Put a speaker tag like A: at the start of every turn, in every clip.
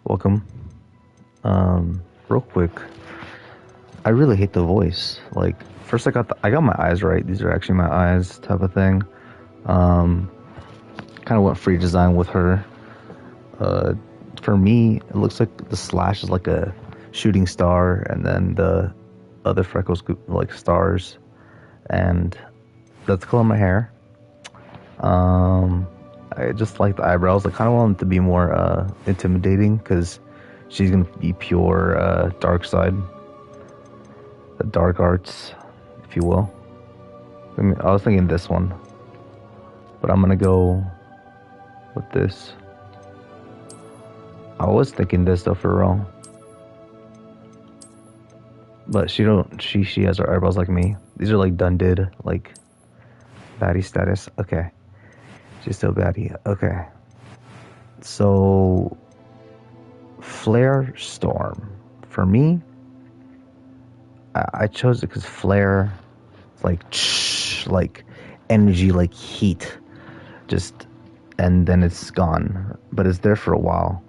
A: Welcome. Real quick, I really hate the voice. Like, first I got my eyes right. These are actually my eyes, type of thing. Kind of went free design with her. For me, it looks like the slash is like a shooting star, and then the other freckles like stars, and that's the color of my hair. I just like the eyebrows. I kind of want them to be more intimidating because she's gonna be pure dark side, the dark arts, if you will. I was thinking this one, but I'm gonna go with this. I was thinking this though, for real. But she has her eyebrows like me. These are like done did, like baddie status. Okay. She's still baddie. Okay. So Flare Storm. For me, I chose it because flare, like energy, like heat, just, and then it's gone. But it's there for a while.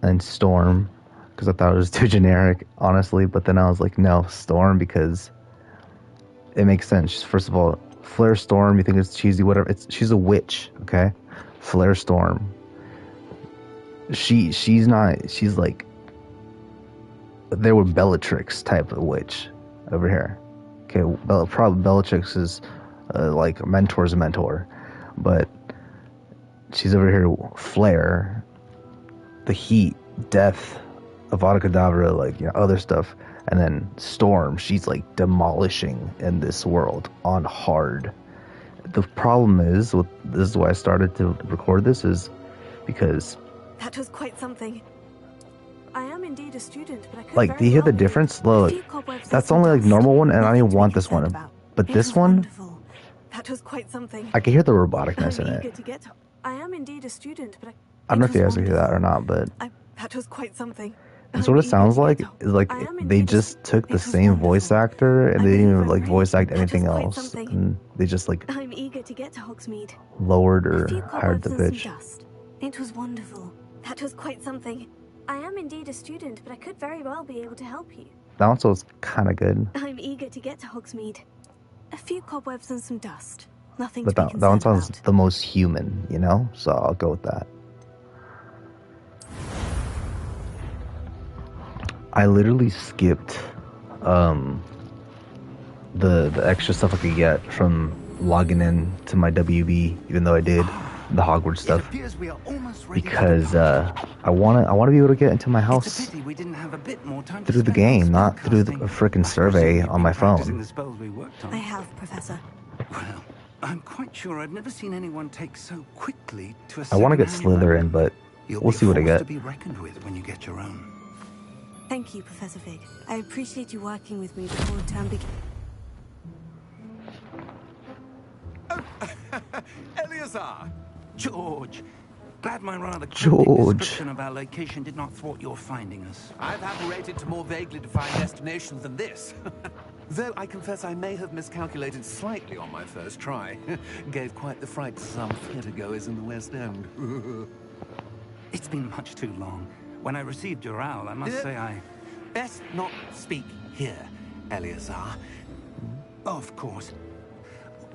A: And Storm, because I thought it was too generic, honestly. But then I was like, no, Storm, because it makes sense. First of all, Flare Storm, you think it's cheesy, whatever. She's a witch, okay? Flare Storm. She's like, there were Bellatrix type of witch over here. Okay, probably Bellatrix is like mentor's mentor, but she's over here, Flare, the heat, death, Avada Kedavra, like, you know, other stuff. And then Storm, she's like demolishing in this world on hard. The problem is, this is why I started to record this, is because
B: that was quite something. I am indeed a student, but I could
A: like, do you hear the difference? Look, that's only like normal one, and I don't even want this one. But this one,
B: that was quite something.
A: I can hear the roboticness in it.
B: I am indeed a student, but
A: I don't know if you guys can hear that or not, but
B: that was quite something.
A: and so what it sounds like is like they just took the same voice actor and they didn't even like voice act anything else, and they just like
B: I'm eager to get to Hogsmeade.
A: Lowered or hired the bitch.
B: It was wonderful. That was quite something. I am indeed a student, but I could very well be able to help you.
A: That one sounds kind of good.
B: I'm eager to get to Hogsmeade. A few cobwebs and some dust. Nothing
A: but
B: to be
A: that one sounds
B: about.
A: the most human, you know? So I'll go with that. I literally skipped the extra stuff I could get from logging in to my WB, even though I did the Hogwarts stuff, because I want to be able to get into my house through the game, not through the frickin' survey on my phone.
B: I have, Professor.
C: Well, I'm quite sure I've never seen anyone take so quickly to a
A: I want to get Slytherin, but we'll see what I get.
C: To be reckoned with when you get your own.
B: Thank you, Professor Fig. I appreciate you working with me before the term begins.
C: Eleazar! George! Glad my rather cryptic description of our location did not thwart your finding us.
D: I've apparated to more vaguely defined destinations than this. Though I confess I may have miscalculated slightly on my first try. Gave quite the fright to some theatergoers in the West End.
C: It's been much too long. When I received your owl, I must say I...
D: Best not speak here, Eleazar.
C: Of course.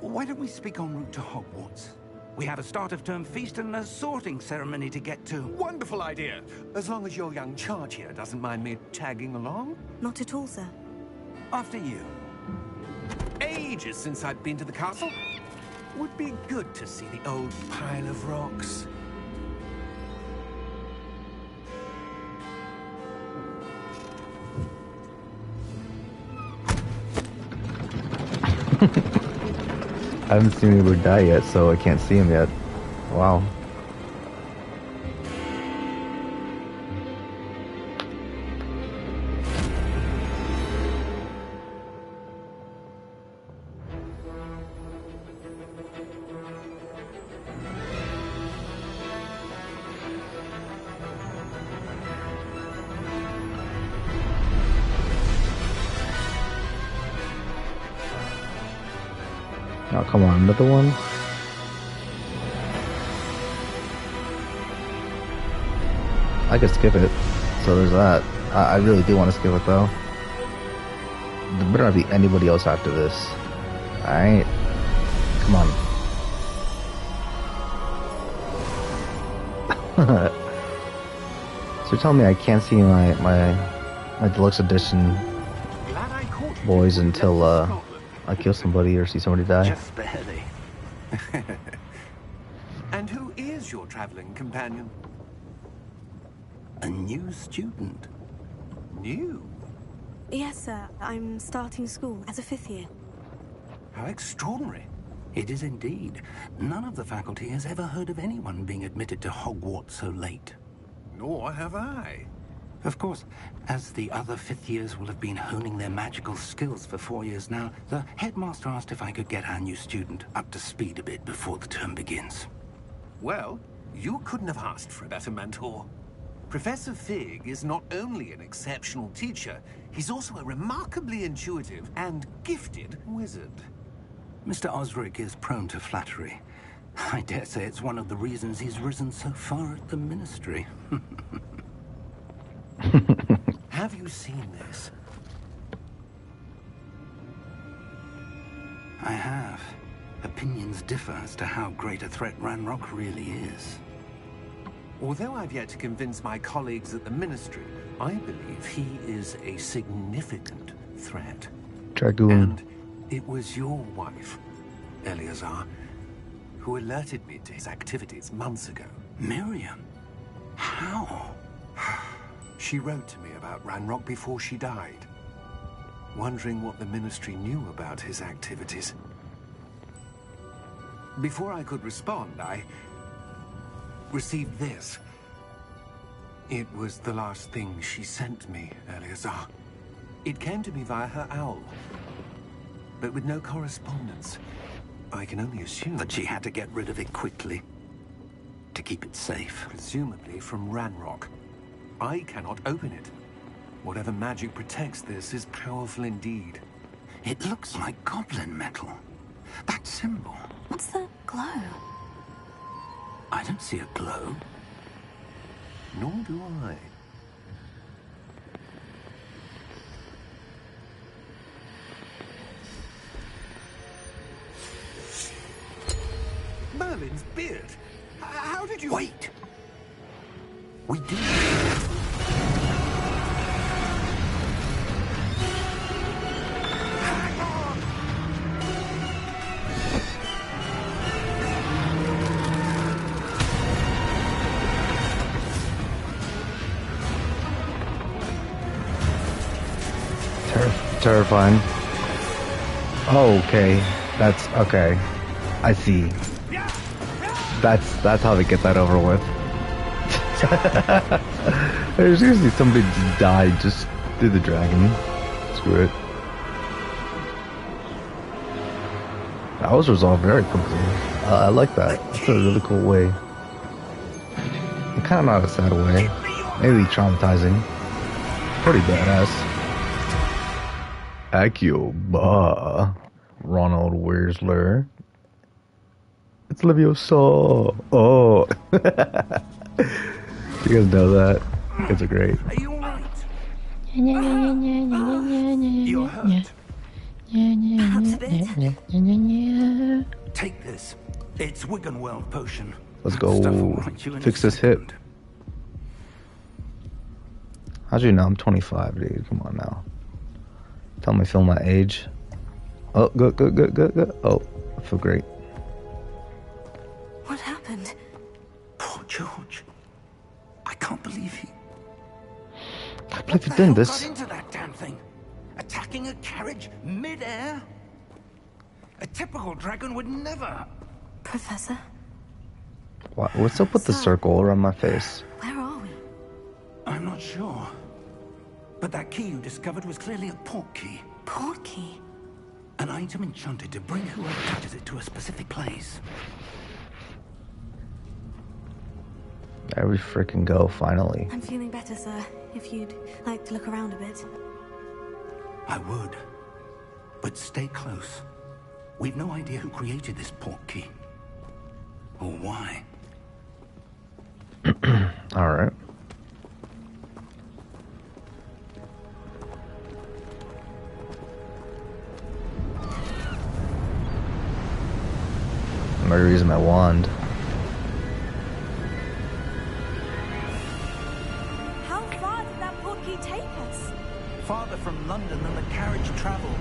C: Why don't we speak en route to Hogwarts? We have a start-of-term feast and a sorting ceremony to get to.
D: Wonderful idea. As long as your young charge here doesn't mind me tagging along.
B: Not at all, sir.
C: After you.
D: Ages since I've been to the castle. Would be good to see the old pile of rocks.
A: I haven't seen anybody die yet, so I can't see him yet. Wow. Oh, come on, another one? I could skip it. So there's that. I really do want to skip it though. There better not be anybody else after this. Alright. Come on. So you're telling me I can't see my deluxe edition boys until I kill somebody or see somebody die?
D: Just barely. And who is your traveling companion?
C: A new student.
D: New?
B: Yes, sir. I'm starting school as a 5th year.
D: How extraordinary.
C: It is indeed. None of the faculty has ever heard of anyone being admitted to Hogwarts so late.
D: Nor have I.
C: Of course, as the other 5th years will have been honing their magical skills for 4 years now, the headmaster asked if I could get our new student up to speed a bit before the term begins.
D: Well, you couldn't have asked for a better mentor. Professor Fig is not only an exceptional teacher, he's also a remarkably intuitive and gifted wizard.
C: Mr. Osric is prone to flattery. I dare say it's one of the reasons he's risen so far at the Ministry.
D: Have you seen this?
C: I have. Opinions differ as to how great a threat Ranrock really is.
D: Although I've yet to convince my colleagues at the Ministry, I believe he is a significant threat.
A: Dragoon.
D: And it was your wife, Eleazar, who alerted me to his activities months ago.
C: Miriam? How?
D: She wrote to me about Ranrock before she died, wondering what the Ministry knew about his activities. Before I could respond, I received this. It was the last thing she sent me, Eleazar. It came to me via her owl, but with no correspondence. I can only assume
C: That she had to get rid of it quickly. To keep it safe.
D: presumably from Ranrock. I cannot open it. Whatever magic protects this is powerful indeed.
C: It looks like goblin metal. That symbol.
B: What's that glow?
C: I don't see a glow.
D: Nor do I. Merlin's beard. How did you...
C: Wait! We do.
D: Hang on!
A: Terrifying. Oh, okay. That's okay. I see. That's how they get that over with. There's usually somebody just died just through the dragon. Screw it. That was resolved very quickly. I like that. That's a really cool way. And kind of not a sad way. Maybe traumatizing. Pretty badass. Accio, bah. Ronald Weasley. It's Leviosa. Oh. You guys know that. You guys are great.
C: Are you alright? You're hurt.
B: Perhaps a bit.
C: Take this. It's Wiggenweld potion.
A: Let's
C: That stuff will
A: go
C: right you in a
A: fix this hip.
C: second.
A: How'd you know I'm 25, dude? Come on now. Tell me, feel my age. Oh, good. Oh, I feel great.
B: What happened?
C: Poor George. I can't believe he...
A: I
C: What
A: believe
C: the
A: you
C: hell
A: did
C: got
A: this.
C: into that damn thing? Attacking a carriage mid-air? A typical dragon would never...
B: Professor?
A: What's up with the circle around my face?
B: Where are we?
C: I'm not sure. But that key you discovered was clearly a port key.
B: Port key?
C: An item enchanted to bring whoever touches it to a specific place.
A: There we freaking go, finally.
B: I'm feeling better, sir. If you'd like to look around a bit.
C: I would. But stay close. We've no idea who created this port key. Or why.
A: Alright. better use my wand.
B: How far did that portkey take us?
C: Farther from London than the carriage travelled.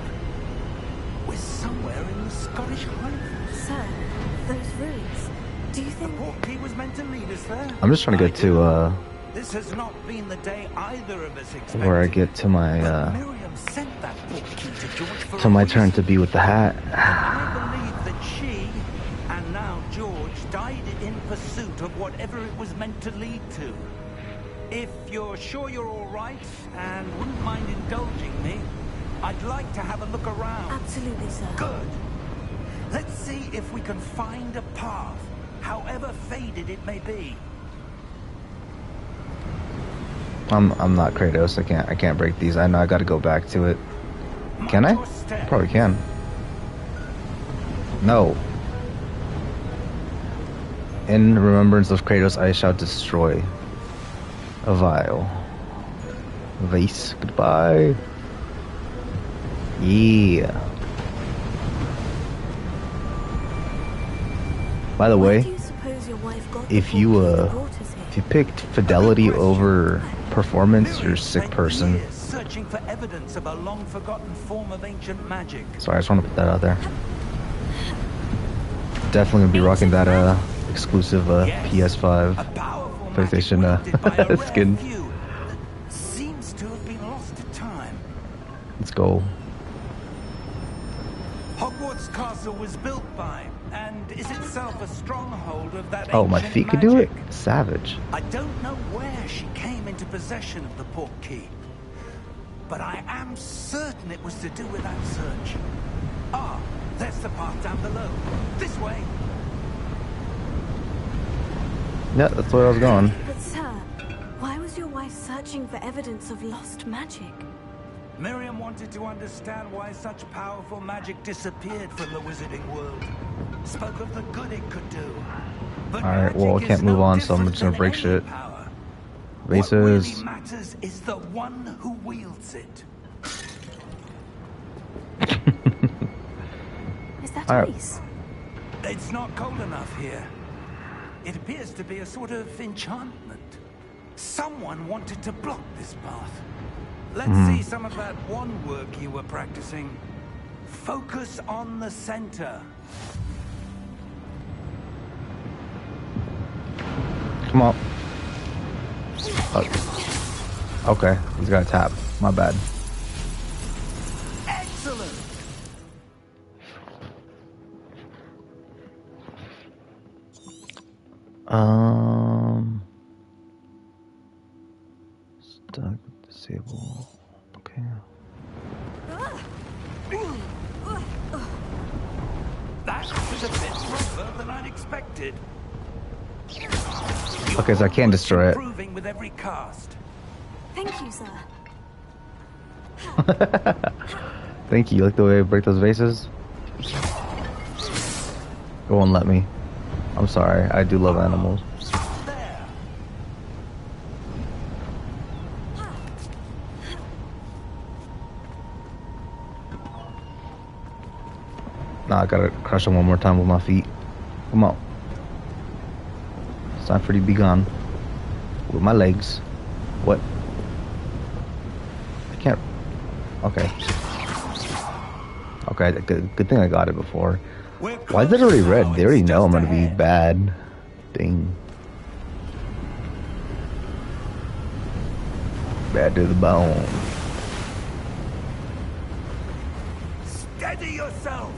C: We're somewhere in the Scottish Highlands.
B: Sir, those ruins. Do you
C: The
B: think...
C: portkey was meant to lead us there.
A: I'm just trying to get to
C: This has not been the day either of us expected.
A: where I get to my
C: But Miriam sent that portkey to George for
A: to
C: a
A: my
C: reason.
A: turn to be with the hat.
C: I believe that she, and now George, died in pursuit of whatever it was meant to lead to. If you're sure you're all right, and wouldn't mind indulging me, I'd like to have a look around.
B: Absolutely, sir.
C: Good. Let's see if we can find a path, however faded it may be.
A: I'm not Kratos. I can't break these. I know I got to go back to it. Can I? I probably can. No. In remembrance of Kratos, I shall destroy a vial. Vase. Goodbye. Yeah. By the
B: Where
A: way,
B: do you suppose your wife got
A: if
B: the
A: you
B: portkey that brought us here?
A: if you picked fidelity over performance, you're a sick person.
C: Years searching for evidence of a long-forgotten form of ancient magic.
A: Sorry, I just want to put that out there. Definitely gonna be rocking that exclusive PS5
C: A powerful
A: PlayStation
C: magic wielded by a rare
A: skin.
C: few that seems to have been lost to time.
A: Let's go.
C: Hogwarts Castle was built by, and is itself a stronghold of that
A: Oh, my
C: ancient
A: feet could do it?
C: magic.
A: Savage.
C: I don't know where she came into possession of the portkey, but I am certain it was to do with that search. Ah, there's the path down below. This way.
A: Yeah, that's where I was going.
B: But sir, why was your wife searching for evidence of lost magic?
C: Miriam wanted to understand why such powerful magic disappeared from the wizarding world. Spoke of the good it could do. But
A: Alright, well, I
C: magic
A: can't
C: is
A: move
C: no
A: on, so I'm
C: different
A: just gonna
C: than
A: break
C: any
A: shit.
C: power.
A: Vases.
C: What really matters is the one who wields it.
B: Is that
A: Alright.
B: ice?
C: It's not cold enough here. It appears to be a sort of enchantment. Someone wanted to block this path. Let's see some of that one work you were practicing. Focus on the center.
A: Come on. Okay, he's got a tap. My bad.
C: Excellent.
A: Stuck, disable. Okay.
C: That was a bit rougher than I'd expected.
A: Okay, so I can't destroy it.
C: Improving with every cast.
B: Thank you, sir.
A: Thank you. You like the way I break those vases? It won't let me. I'm sorry. I do love animals.
C: There.
A: Nah, I gotta crush them one more time with my feet. Come on. It's time for you to be gone. With my legs. What? I can't. Okay. Okay, good thing I got it before. Why is it already red? They already know I'm gonna be bad. Dang. Bad to the bone.
C: Steady yourself.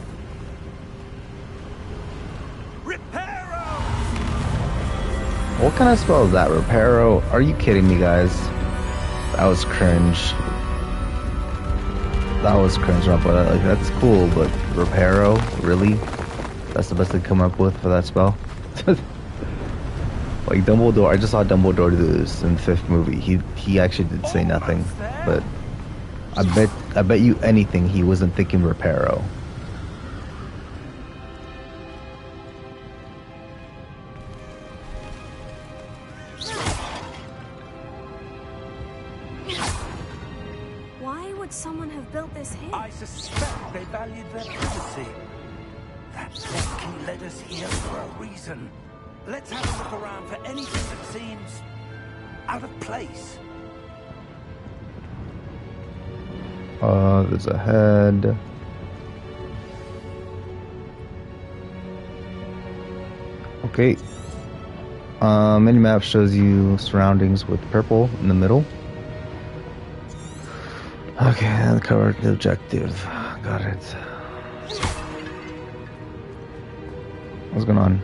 C: Reparo.
A: What kind of spell is that? Reparo? Are you kidding me, guys? That was cringe. That was cringe, but like that's cool. But Reparo, really? That's the best they come up with for that spell. Like Dumbledore, I just saw Dumbledore do this in the 5th movie. He actually did say nothing, but I bet you anything he wasn't thinking Reparo.
B: Why would someone have built this here?
C: I suspect they valued their privacy. That Perhaps Becky led us here for a reason. Let's have a look around for anything that seems out of place.
A: There's a head. Okay. Minimap shows you surroundings with purple in the middle. Okay, and cover the objective. Got it. What's going on?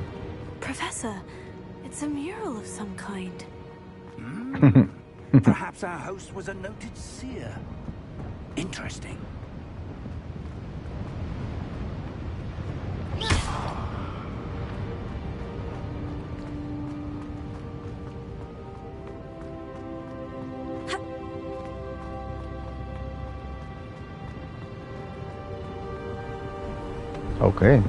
B: Professor, it's a mural of some kind.
C: Perhaps our host was a noted seer. Interesting.
A: Okay.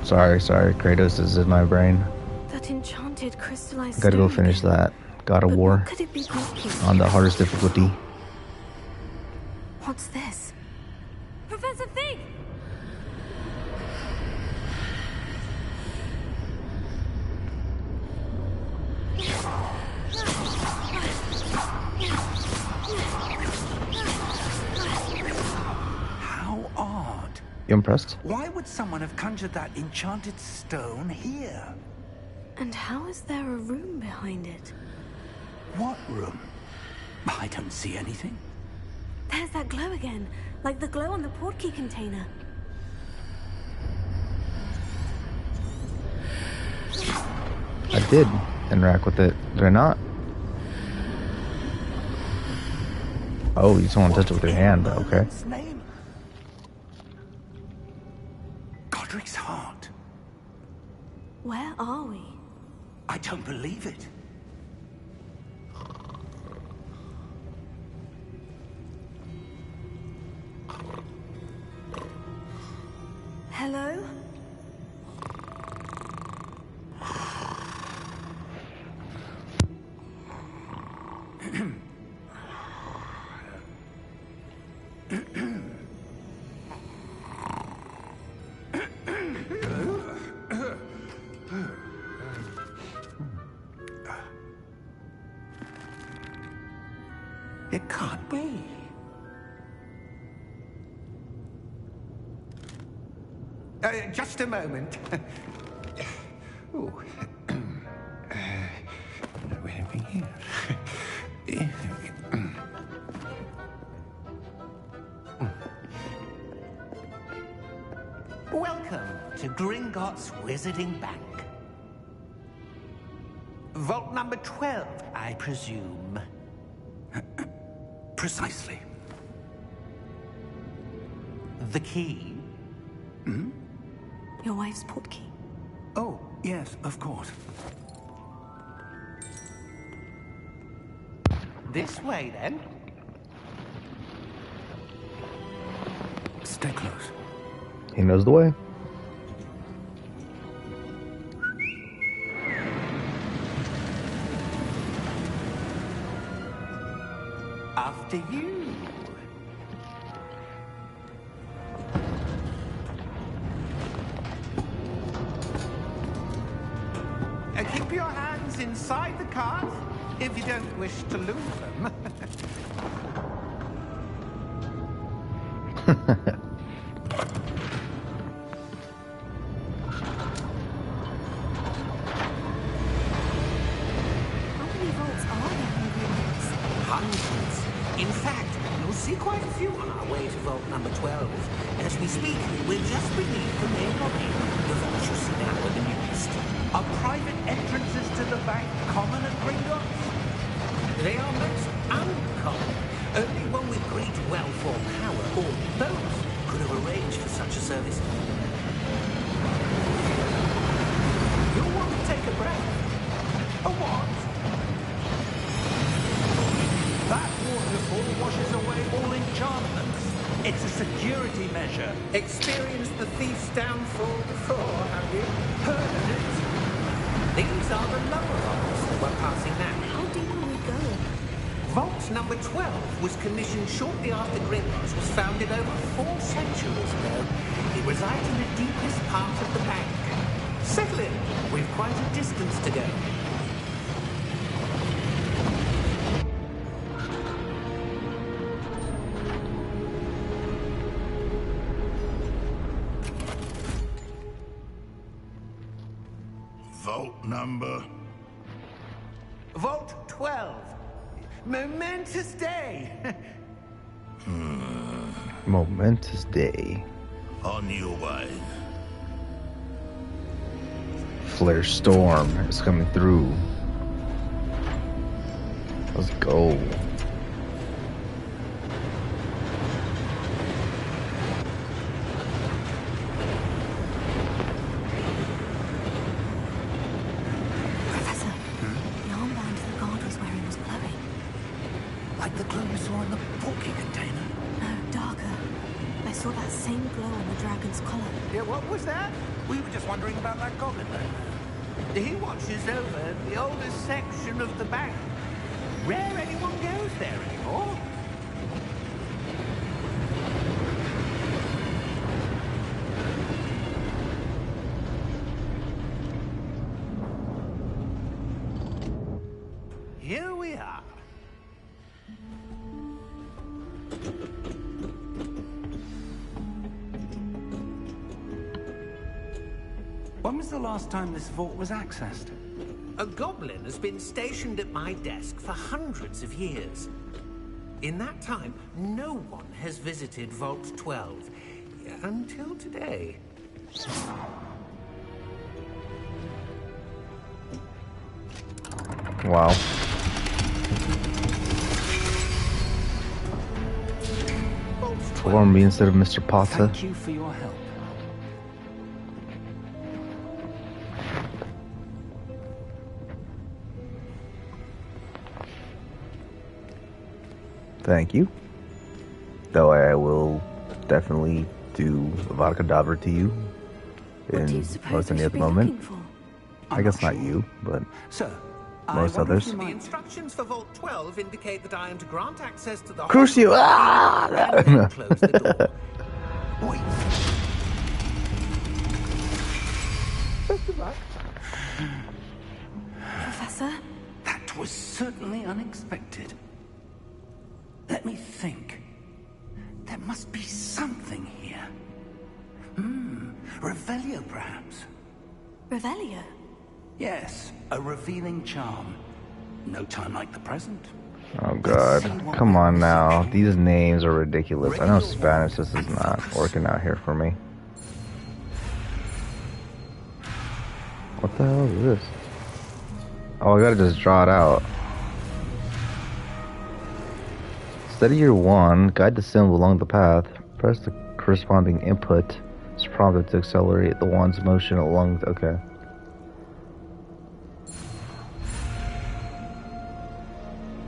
A: Sorry, Kratos is in my brain.
B: That enchanted crystallized
A: Gotta go
B: stone
A: finish
B: again.
A: that God of
B: But
A: War
B: what could it be blocking?
A: on the hardest difficulty.
B: What's this? Professor Fig!
C: How odd.
A: You impressed?
C: Why would someone have conjured that enchanted stone here?
B: And how is there a room behind it?
C: What room? I don't see anything.
B: There's that glow again, like the glow on the portkey container.
A: I did interact with it. Did I not? Oh, you just want to touch it with your hand, but okay.
C: His name? Godric's heart.
B: Where are we?
C: I don't believe it.
B: Hello?
D: It can't be. Just a moment. Oh. Anything here?
E: Welcome to Gringotts Wizarding Bank. Vault number 12, I presume.
C: Precisely.
E: The key?
B: Your wife's portkey.
C: Oh, yes, of course.
E: This way, then.
C: Stay close.
A: He knows the way.
E: After you. Keep your hands inside the cart if you don't wish to lose them.
B: How many vaults are there in Gringotts?
E: Hundreds. In fact, you'll see quite a few on our way to vault number 12. As we speak, we're just beneath the main lobby. The vault you see now in the newest.
C: Are private entrances to the bank common at Gringotts?
E: They are most uncommon. Only one with great wealth or power, or both, could have arranged for such a service. You'll want to take a breath. A what?
C: That waterfall washes away all enchantments. It's a security measure.
E: Experienced the thief's downfall before, have you?
C: Heard of it?
E: These are the lower vaults that we're passing now.
B: How deep will we go?
E: Vault number 12 was commissioned shortly after Gringotts was founded over 4 centuries ago. It resides in the deepest part of the bank. Settle in. We've quite a distance to go.
F: Vault number?
E: Vault 12. Momentous day.
A: Momentous day.
F: On your way.
A: Flare storm is coming through. Let's go.
B: Professor, the armband the guard was wearing was glowing.
C: Like the glow we saw in the porky container.
B: No, darker. I saw that same glow on the dragon's collar.
E: Yeah, what was that?
C: We were just wondering about that goblin though.
E: He watches over the oldest section of the bank. Rare anyone goes there anymore. Here we are.
C: When was the last time this vault was accessed?
E: A goblin has been stationed at my desk for hundreds of years. In that time, no one has visited Vault 12 until today.
A: Wow. For me instead of Mr. Potter.
C: Thank you for your help.
A: Thank you. Though I will definitely do Avada Kedavra to you
B: What do you
A: in
B: suppose
A: most
B: we
A: any
B: should
A: other
B: be
A: moment.
B: looking for?
A: I guess not
C: sure.
A: you, but
C: Sir,
A: most
C: I wonder if
A: others.
C: you
E: The
C: might-
E: instructions for Vault 12 indicate that I am to grant access to the
A: Crucio!
E: Hogwarts
A: Ah!
E: and then close the door.
C: Wait.
B: Professor?
C: That was certainly unexpected. Let me think. There must be something here. Revelio, perhaps.
B: Revelio?
C: Yes, a revealing charm. No time like the present.
A: Oh god. Come on now. These names are ridiculous. I know Spanish just is not working out here for me. What the hell is this? Oh, I gotta just draw it out. Study your wand, guide the symbol along the path, press the corresponding input. It's prompted to accelerate the wand's motion along the, okay.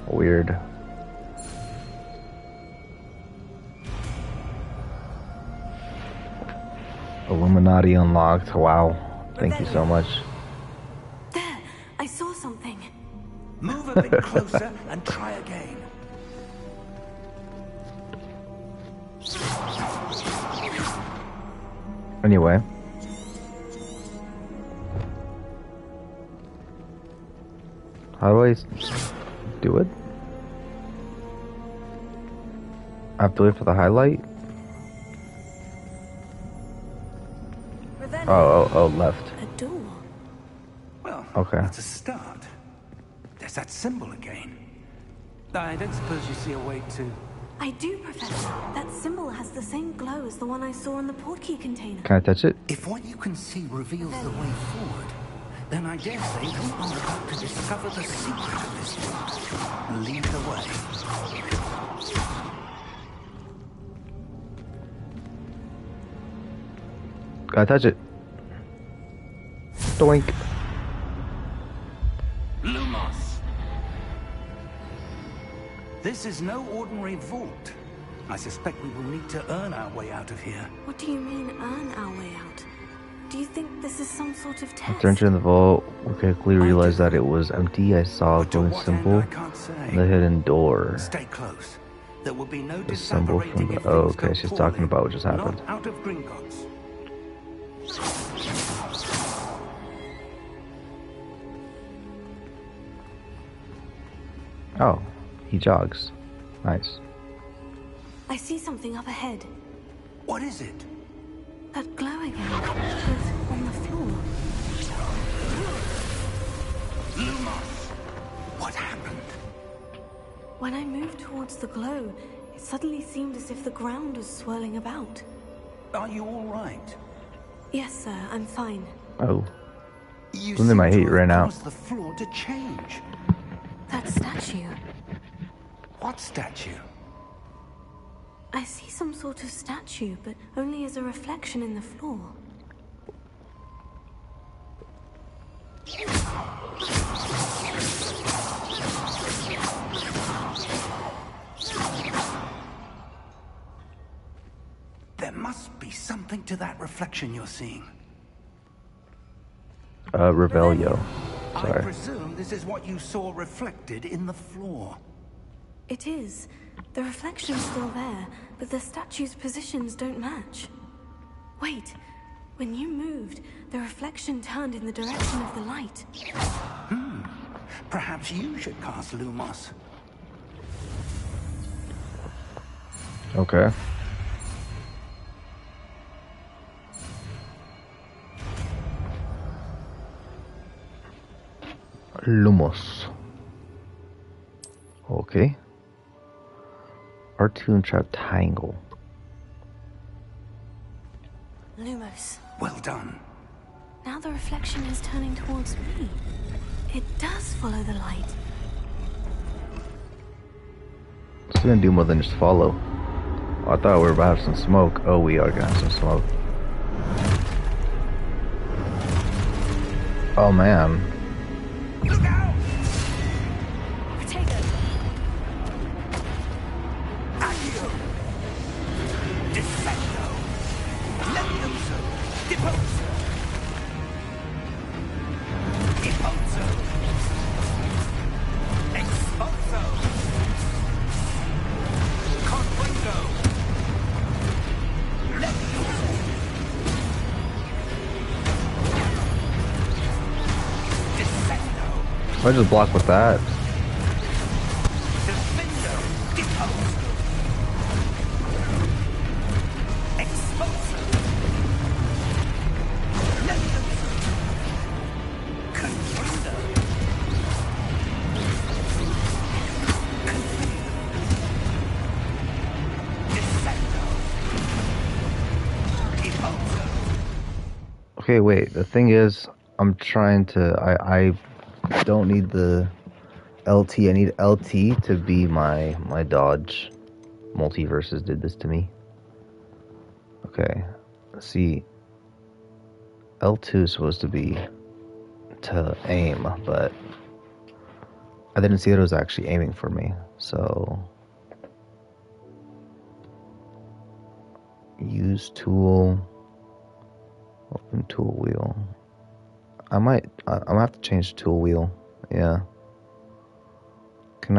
A: Weird. Illuminati unlocked. Wow. Thank you so much.
B: There! I saw something.
C: Move a bit closer and try again.
A: Anyway. How do I do it? I have to wait for the highlight?
B: Revelio.
A: Oh, left.
B: A door.
C: Well,
A: Okay.
C: that's a start. There's that symbol again. I don't suppose you see a way to...
B: I do, Professor. That symbol has the same glow as the one I saw in the portkey container.
A: Can I touch it?
C: If what you can see reveals the way forward, then I dare say we are about to discover the secret of this world. Lead the way.
A: Can I touch it? Doink.
C: Lumos! This is no ordinary vault. I suspect we will need to earn our way out of here.
B: What do you mean, earn our way out? Do you think this is some sort of
A: I
B: test?
A: turned in the vault. We quickly realized that it was empty. I saw a
C: But to
A: glowing
C: what end,
A: symbol
C: I can't say.
A: on the hidden door.
C: Stay close. There will be no
A: The symbol from
C: disapparating
A: the...
C: if
A: Oh,
C: things
A: okay,
C: go
A: she's
C: poorly.
A: talking about what just happened.
C: Not out of Gringotts.
A: Oh, he jogs. Nice.
B: I see something up ahead.
C: What is it?
B: That glow again, but on the floor.
C: Lumos! What happened?
B: When I moved towards the glow, it suddenly seemed as if the ground was swirling about.
C: Are you all right?
B: Yes, sir, I'm fine.
A: Oh,
C: You
A: Something might
C: seem
A: hit
C: to
A: you right
C: have
A: now.
C: caused the floor to change.
B: That statue.
C: What statue?
B: I see some sort of statue, but only as a reflection in the floor.
C: There must be something to that reflection you're seeing.
A: Revelio.
C: I
A: Sorry.
C: presume this is what you saw reflected in the floor.
B: It is. The reflection's still there, but the statue's positions don't match. Wait. When you moved, the reflection turned in the direction of the light.
C: Perhaps you should cast Lumos.
A: Okay. Lumos. Okay. R2 and Trap Tangle.
B: Lumos.
C: Well done.
B: Now the reflection is turning towards me. It does follow the light.
A: It's gonna do more than just follow. Oh, I thought we were about to have some smoke. Oh, we are gonna have some smoke. Oh man.
C: Look out!
B: Potato!
C: Accio! Defendo! Levioso! Deposo! Deposo! Expulso! Confringo! Levioso! Descendo!
A: I just block with that.
C: Defendo! Deposo! Expulso! Levioso! Confringo! Descendo! Deposo!
A: Okay, wait. The thing is, I'm trying to. I don't need the LT. I need LT to be my dodge. Multiverses did this to me. Okay, let's see. L2 is supposed to be to aim, but I didn't see that it was actually aiming for me. So use tool. Open tool wheel. I'm gonna have to change the tool wheel. Yeah. Can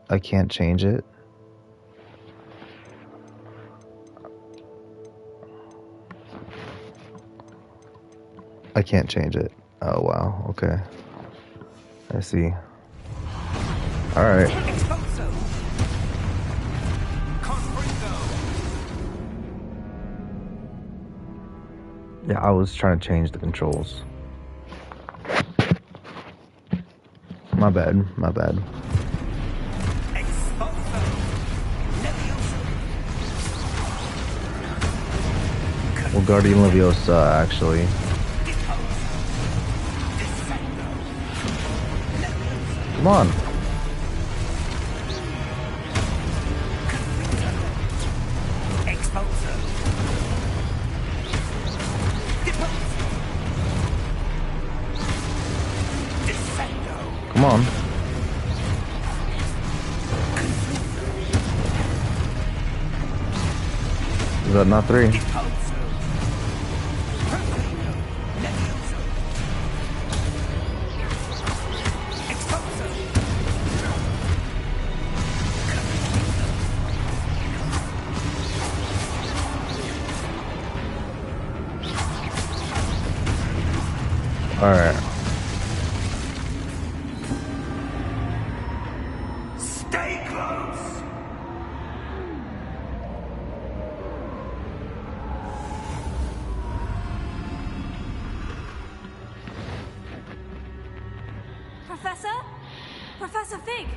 A: I can't change it. I can't change it. Oh wow, okay. I see. Alright.
C: Expulso! Confringo!
A: Yeah, I was trying to change the controls. My bad, my bad.
C: Expulso! Levioso!
A: Well, Guardian Leviosa, actually.
C: Descendo!
A: Come on.
C: Expulso! Deposo! Descendo!
A: Come on. Is that not 3?
C: Deposo!
B: Professor? Professor Fig!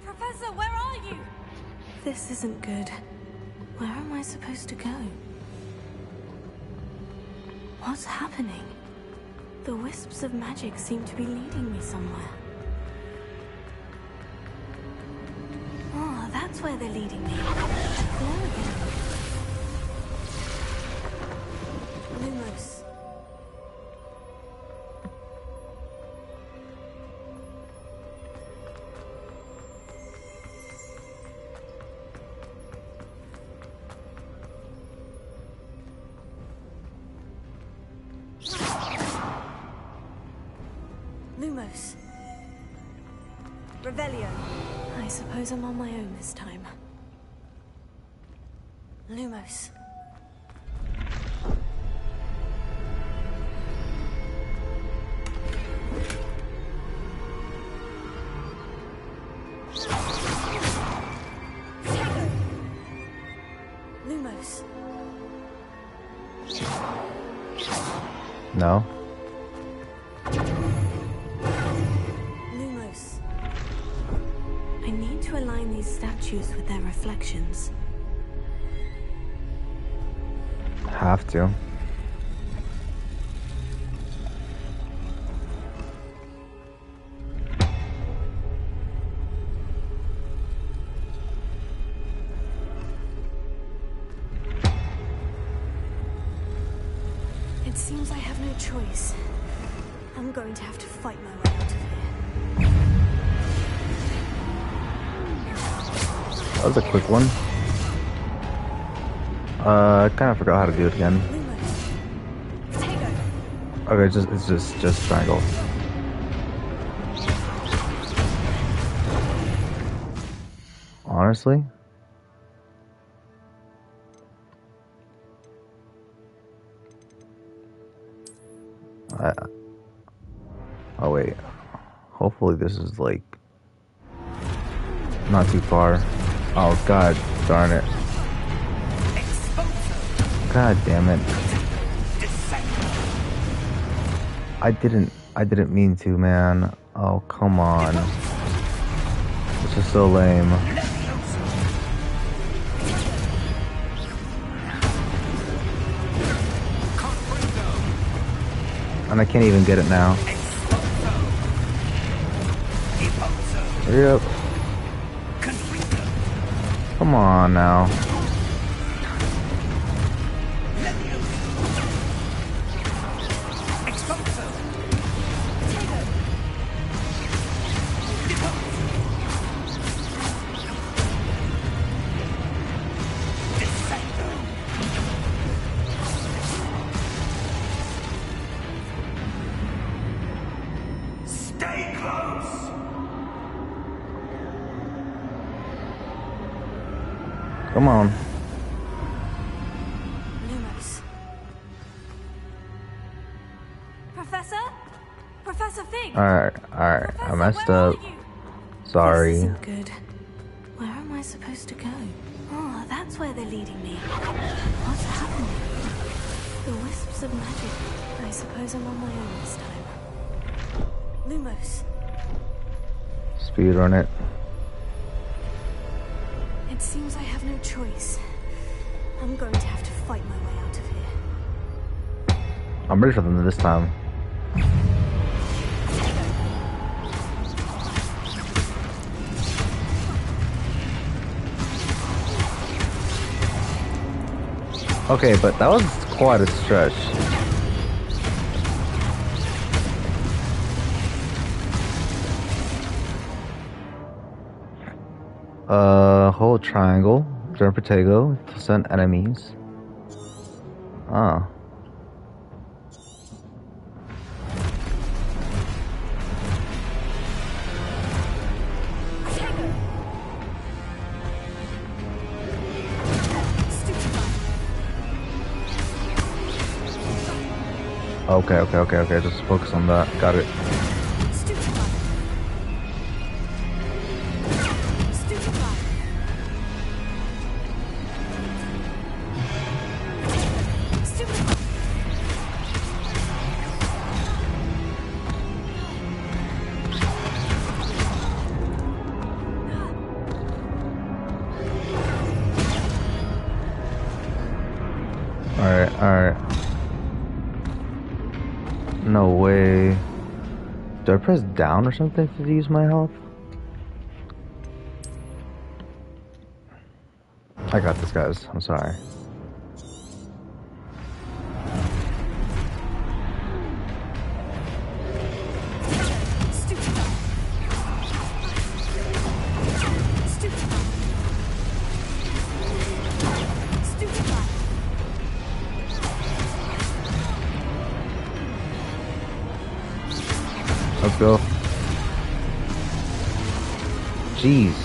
B: Professor, where are you? This isn't good. Where am I supposed to go? What's happening? The wisps of magic seem to be leading me somewhere. Oh, that's where they're leading me. Hello again. Lumos. Lumos. Revelio. I suppose I'm on my own this time. Lumos. Lumos.
A: No.
B: Lumos. I need to align these statues with their reflections.
A: Have to.
B: It seems I have no choice. I'm going to have to fight my way out of here.
A: That was a quick one. I kind of forgot how to do it again.
B: Lumos. Tego.
A: Okay, it's just triangle. Honestly, oh wait. Hopefully this is like not too far. Oh god darn it. God damn it. I didn't mean to, man. Oh, come on. This is so lame. And I can't even get it now. Hurry up. Come on now. Come on.
B: Lumos. Professor? Professor Fig!
A: Alright.
B: Professor,
A: I messed
B: where
A: up.
B: are you?
A: Sorry.
B: This isn't good. Where am I supposed to go? Oh, that's where they're leading me. What's happening? The wisps of magic. I suppose I'm on my own this time. Lumos.
A: Speedrun it.
B: It seems I have no choice. I'm going to have to fight my way out of here.
A: I'm ready for them this time. Okay, but that was quite a stretch. Hold triangle, jump potato to send enemies. Ah. Okay. Just focus on that. Got it. I press down or something to use my health? I got this, guys. I'm sorry. Let's go. Jeez.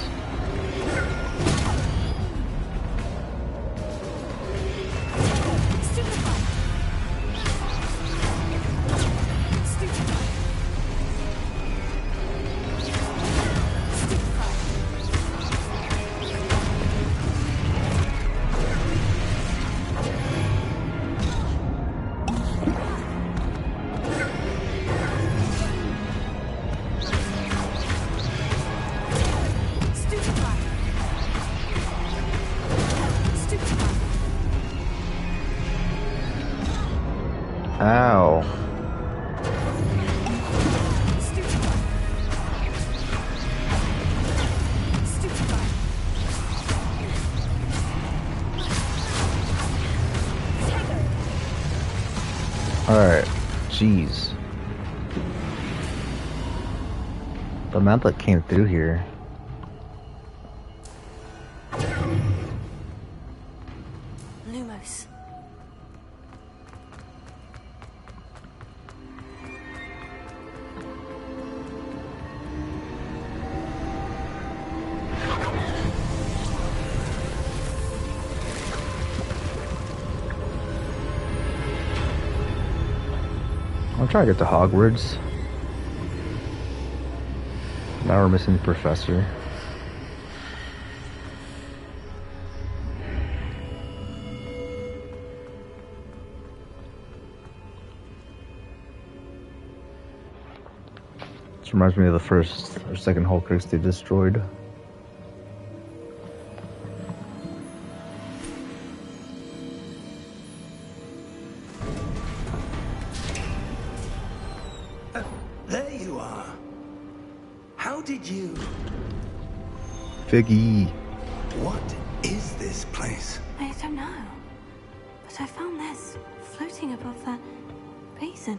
A: Ow. Alright. Jeez. The map that came through here.
B: Lumos.
A: I'm trying to get to Hogwarts. Now we're missing the professor. This reminds me of the first or second Hulkers they destroyed.
C: There you are. How did you...
A: Figgy.
C: What is this place?
B: I don't know. But I found this floating above that basin.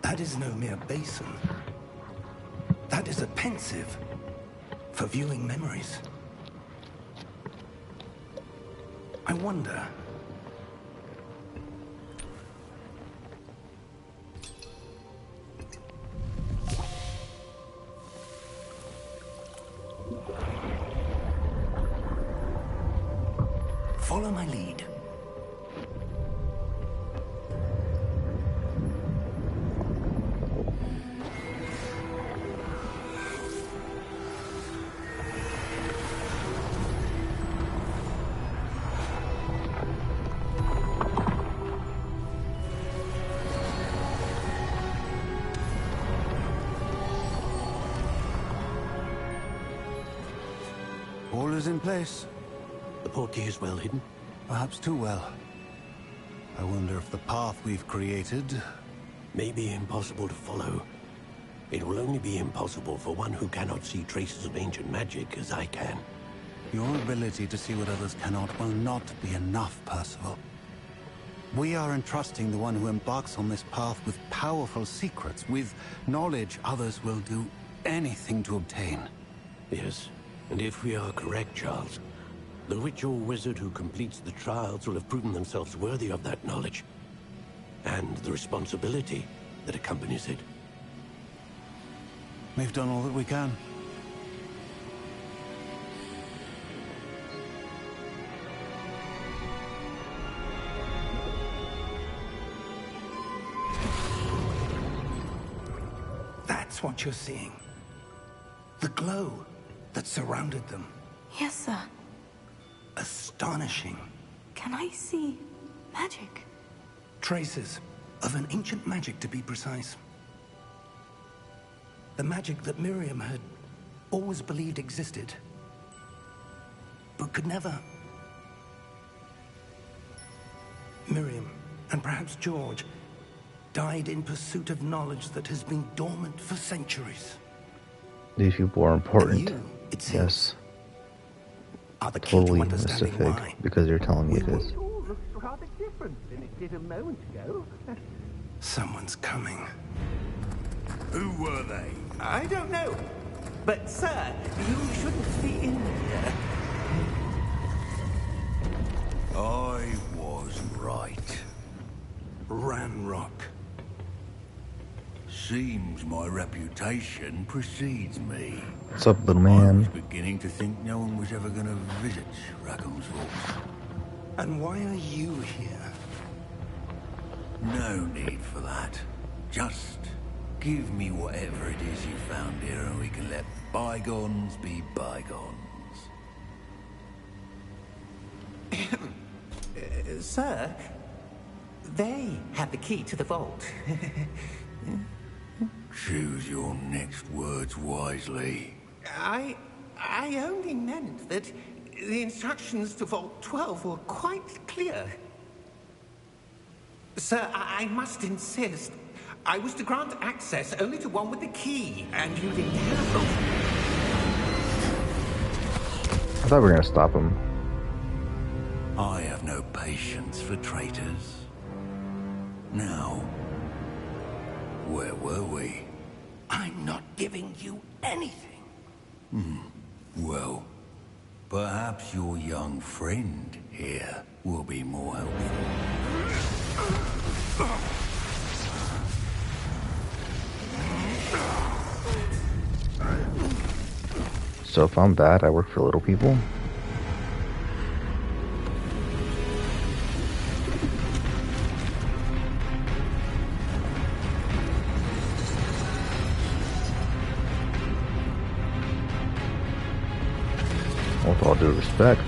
C: That is no mere basin. That is a pensive for viewing memories. I wonder... Follow my lead.
G: All is in place.
H: The portkey is well hidden.
G: Perhaps too well. I wonder if the path we've created...
H: May be impossible to follow. It will only be impossible for one who cannot see traces of ancient magic as I can.
G: Your ability to see what others cannot will not be enough, Percival. We are entrusting the one who embarks on this path with powerful secrets, with knowledge others will do anything to obtain.
H: Yes, and if we are correct, Charles, the witch or wizard who completes the trials will have proven themselves worthy of that knowledge, and the responsibility that accompanies it.
G: We've done all that we can.
C: That's what you're seeing. The glow that surrounded them.
B: Yes, sir.
C: Astonishing.
B: Can I see magic?
C: Traces of an ancient magic, to be precise. The magic that Miriam had always believed existed, but could never. Miriam, and perhaps George, died in pursuit of knowledge that has been dormant for centuries.
A: These people are important.
C: And you, it seems,
A: Yes.
C: are the key
A: Totally,
C: to
A: Mr.
C: understanding
A: Fig,
C: why.
A: because you're telling me it is.
E: It all looks rather different than it did a moment ago.
C: Someone's coming.
F: Who were they?
E: I don't know. But, sir, you shouldn't be in here.
F: I was right.
C: Ranrock.
F: Seems my reputation precedes me.
A: What's up, little
F: I was
A: man?
F: beginning to think no one was ever going to visit Rackham's Vault.
C: And why are you here?
F: No need for that. Just give me whatever it is you found here and we can let bygones be bygones.
E: Sir, they have the key to the vault.
F: Choose your next words wisely.
E: I only meant that the instructions to Vault 12 were quite clear. Sir, I must insist. I was to grant access only to one with the key, and you didn't have them.
A: I thought we were gonna stop him.
F: I have no patience for traitors. Now, where were we?
C: I'm not giving you anything.
F: Well, perhaps your young friend here will be more helpful.
A: So if I'm bad, I work for little people. With all due respect.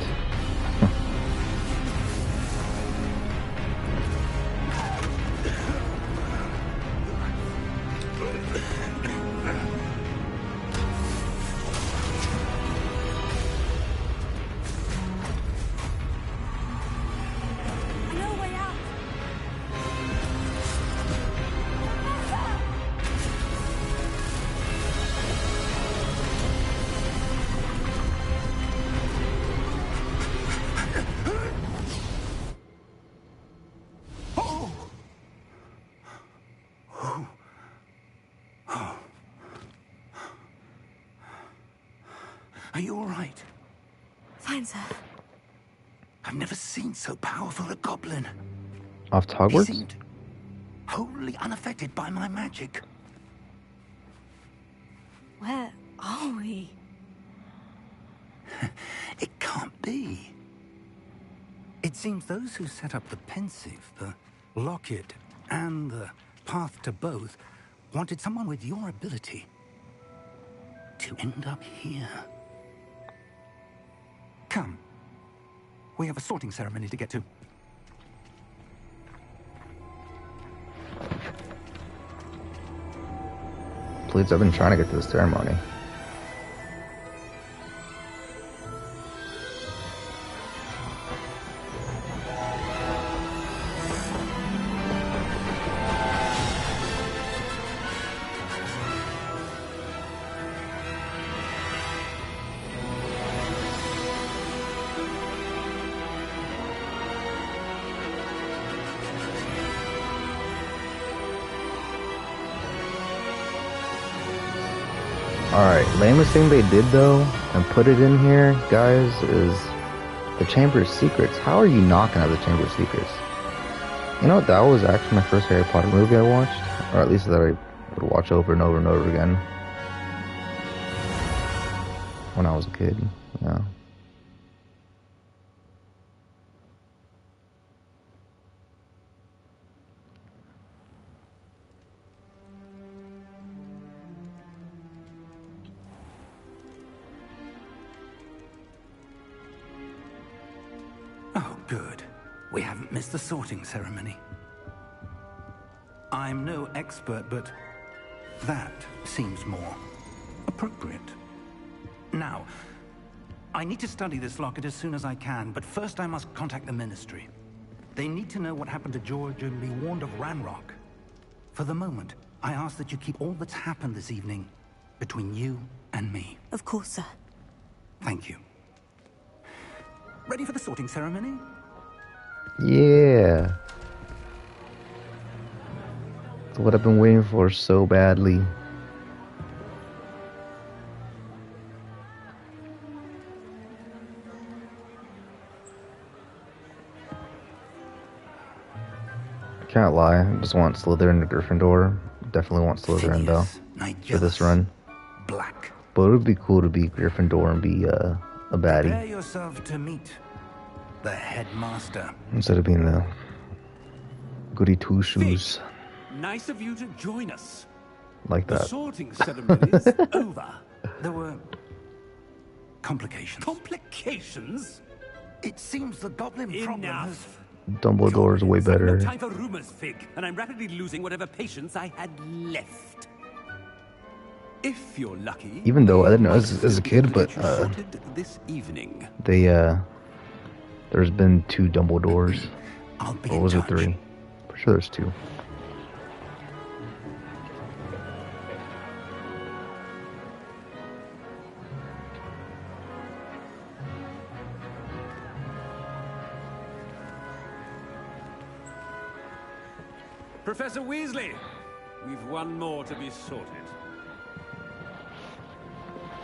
B: No way out.
C: Are you all right?
B: Fine, sir.
C: I've never seen so powerful a goblin.
A: Off to
C: He
A: Hogwarts?
C: seemed wholly unaffected by my magic.
B: Where are we?
C: It can't be. It seems those who set up the pensive, the locket, and the path to both wanted someone with your ability to end up here. Come. We have a sorting ceremony to get to.
A: Please, I've been trying to get to the ceremony. Alright, lamest thing they did though, and put it in here, guys, is the Chamber of Secrets. How are you not gonna have the Chamber of Secrets? You know what, that was actually my first Harry Potter movie I watched, or at least that I would watch over and over and over again. When I was a kid, yeah.
C: Oh, good. We haven't missed the sorting ceremony. I'm no expert, but that seems more appropriate. Now, I need to study this locket as soon as I can, but first I must contact the Ministry. They need to know what happened to George and be warned of Ranrock.
E: For the moment, I ask that you keep all that's happened this evening between you and me.
B: Of course, sir.
E: Thank you. Ready for the sorting ceremony?
A: Yeah. It's what I've been waiting for so badly. Can't lie, I just want Slytherin to Gryffindor. Definitely want Slytherin though for this run.
E: Black.
A: But it would be cool to be Gryffindor and be a baddie.
C: Prepare yourself to meet the headmaster.
A: Instead of being a goody two shoes
I: Nice of you to join us.
A: like
I: The
A: that.
I: sorting ceremony is over.
E: There were complications.
I: Complications?
C: It seems the goblin problem has...
I: Enough.
A: Dumbledore's way
I: I've
A: better.
I: no time for rumors, Fig, and I'm rapidly losing whatever patience I had left. If you're lucky,
A: Even though I didn't know
I: might
A: as a
I: still be
A: kid,
I: able to
A: but
I: get you sorted this evening.
A: they there's been 2 Dumbledores.
E: I'll be
A: Or
E: in
A: was it
E: touch.
A: 3? Pretty sure there's 2.
I: Professor Weasley, we've one more to be sorted.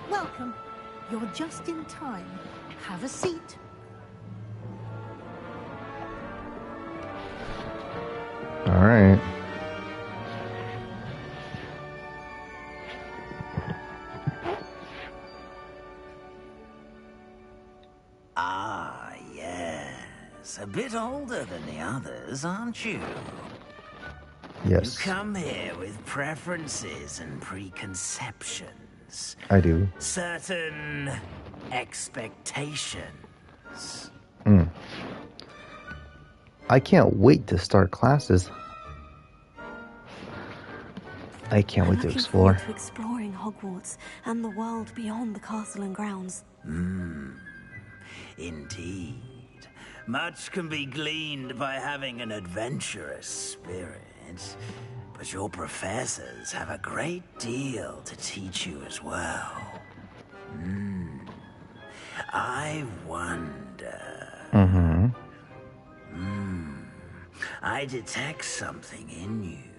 J: Welcome. You're just in time. Have a seat.
A: All right.
K: Ah, yes. A bit older than the others, aren't you?
A: Yes,
K: You come here with preferences and preconceptions.
A: I do.
K: Certain expectations.
A: I can't wait to start classes. I can't wait to
B: Looking
A: explore.
B: forward to exploring Hogwarts and the world beyond the castle and grounds.
K: Indeed. Much can be gleaned by having an adventurous spirit. But your professors have a great deal to teach you as well. I wonder... I detect something in you.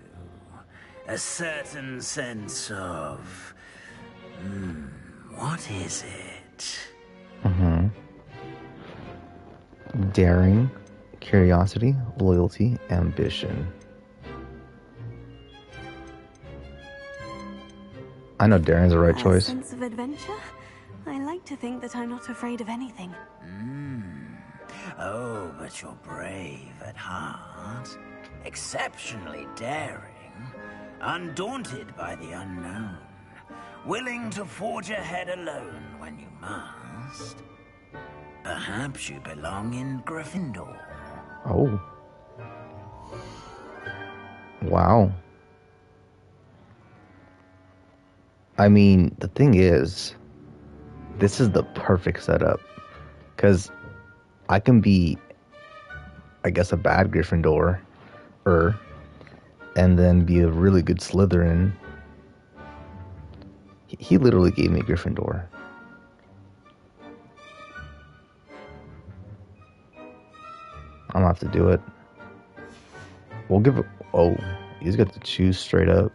K: A certain sense of... what is it?
A: Daring, curiosity, loyalty, ambition. I know daring's the right
B: A
A: choice.
B: sense of adventure? I like to think that I'm not afraid of anything.
K: Oh, but you're brave at heart. Exceptionally daring. Undaunted by the unknown. Willing to forge ahead alone when you must. Perhaps you belong in Gryffindor.
A: Oh. Wow. I mean, the thing is, this is the perfect setup. Because I can be, I guess, a bad Gryffindor, and then be a really good Slytherin. He literally gave me Gryffindor. I'm gonna have to do it. We'll give it. Oh, he's got to choose straight up.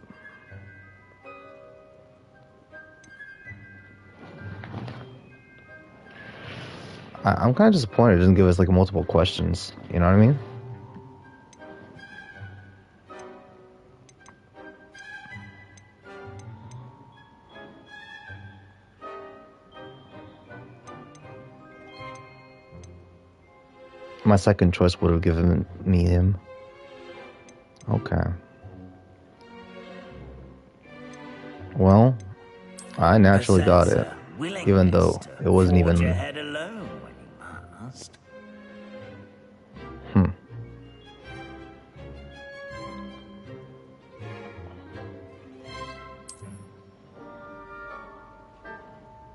A: I'm kind of disappointed it doesn't give us like multiple questions. You know what I mean? My second choice would have given me him. Okay. Well, I naturally got it, even though it wasn't even.
K: Forge ahead alone when you must.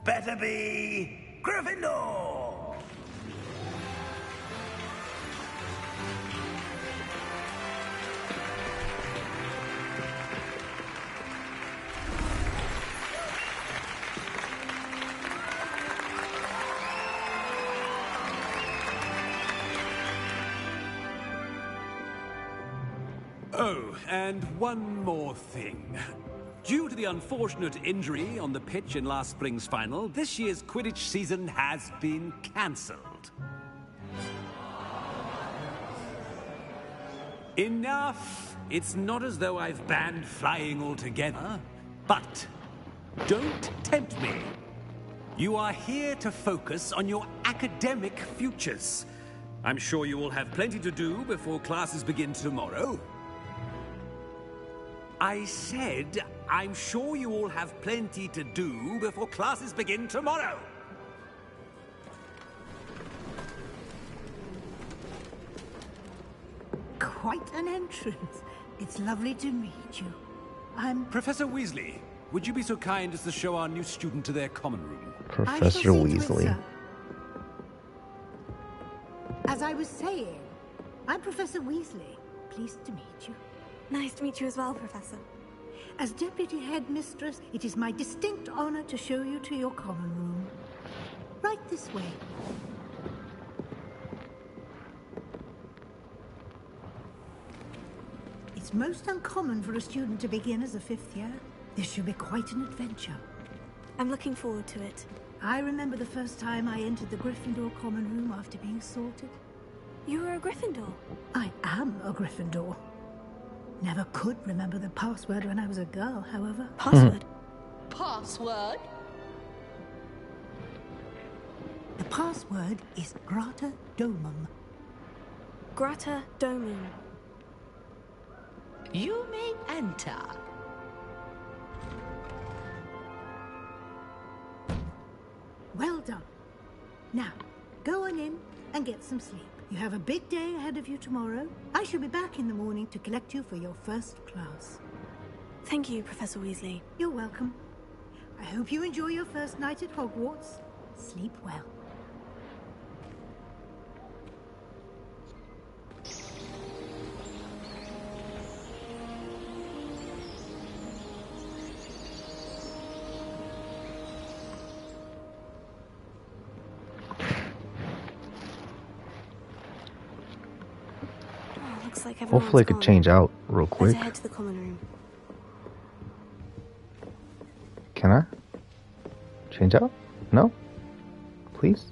K: Better be Gryffindor!
I: Oh, and one more thing. Due to the unfortunate injury on the pitch in last spring's final, this year's Quidditch season has been cancelled. Enough! It's not as though I've banned flying altogether, but don't tempt me. You are here to focus on your academic futures. I'm sure you will have plenty to do before classes begin tomorrow. I said, I'm sure you all have plenty to do before classes begin tomorrow.
J: Quite an entrance. It's lovely to meet you. I'm...
I: Professor Weasley, would you be so kind as to show our new student to their common room?
A: Professor Weasley.
J: As I was saying, I'm Professor Weasley. Pleased to meet you.
B: Nice to meet you as well, Professor.
J: As Deputy Headmistress, it is my distinct honor to show you to your common room. Right this way. It's most uncommon for a student to begin as a fifth year. This should be quite an adventure.
B: I'm looking forward to it.
J: I remember the first time I entered the Gryffindor common room after being sorted.
B: You were a Gryffindor?
J: I am a Gryffindor. Never could remember the password when I was a girl, however.
B: Password?
L: Password?
J: The password is Grata Domum.
B: Grata Domum.
L: You may enter.
J: Well done. Now, go on in and get some sleep. You have a big day ahead of you tomorrow. I shall be back in the morning to collect you for your first class.
B: Thank you, Professor Weasley.
J: You're welcome. I hope you enjoy your first night at Hogwarts. Sleep well.
B: Looks like everyone's
A: Hopefully I could
B: gone.
A: change out real quick.
B: Better head to the common room.
A: Can I? Change out? No? Please?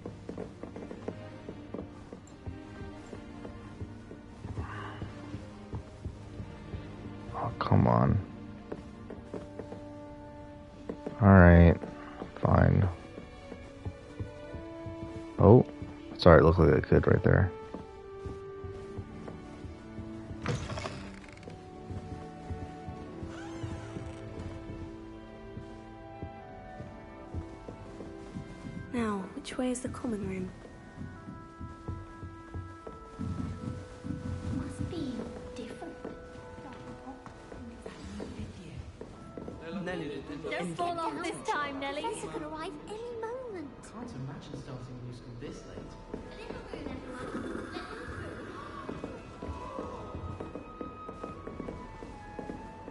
A: Oh, come on. Alright. Fine. Oh. Sorry, it looked like I could right there.
B: Now, which way is the common room?
M: Must be different.
N: Don't fall off this time, Nelly.
M: Professor could arrive any moment.
O: Can't imagine starting new school this late.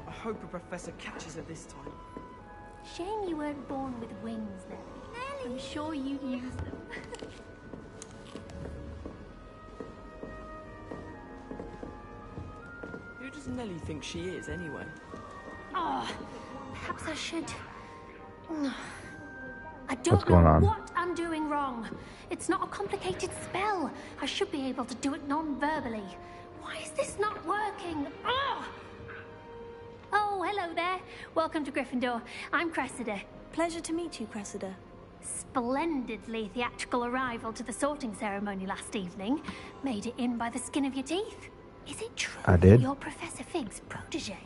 P: I hope a professor catches her this time.
M: Shame you weren't born with wings, Nelly. I'm sure you'd use them.
P: Who does Nelly think she is, anyway?
M: Oh, perhaps I should... I don't
A: What's going
M: know
A: on?
M: what I'm doing wrong. It's not a complicated spell. I should be able to do it non-verbally. Why is this not working? Oh! Oh, hello there. Welcome to Gryffindor. I'm Cressida.
B: Pleasure to meet you, Cressida.
M: Splendidly theatrical arrival to the sorting ceremony last evening. Made it in by the skin of your teeth. Is it true
A: I did.
M: you're Professor Fig's protege?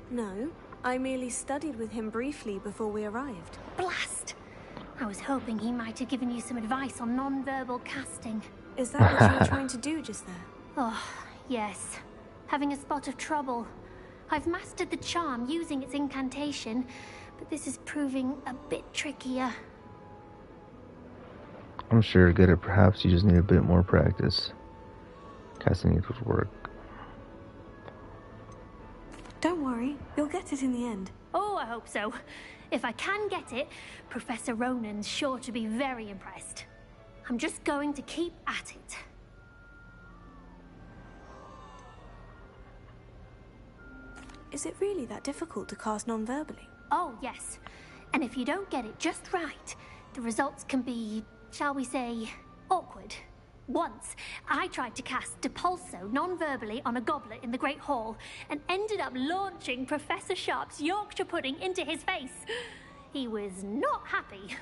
B: No, I merely studied with him briefly before we arrived.
M: Blast! I was hoping he might have given you some advice on non-verbal casting.
B: Is that what you were trying to do just there?
M: Oh, yes. Having a spot of trouble. I've mastered the charm using its incantation, but this is proving a bit trickier.
A: I'm sure you're good at perhaps you just need a bit more practice. Casting needs work.
B: Don't worry, you'll get it in the end.
M: Oh, I hope so. If I can get it, Professor Ronan's sure to be very impressed. I'm just going to keep at it.
B: Is it really that difficult to cast non-verbally?
M: Oh, yes. And if you don't get it just right, the results can be, shall we say, awkward. Once, I tried to cast Depulso non-verbally on a goblet in the Great Hall and ended up launching Professor Sharp's Yorkshire pudding into his face. He was not happy.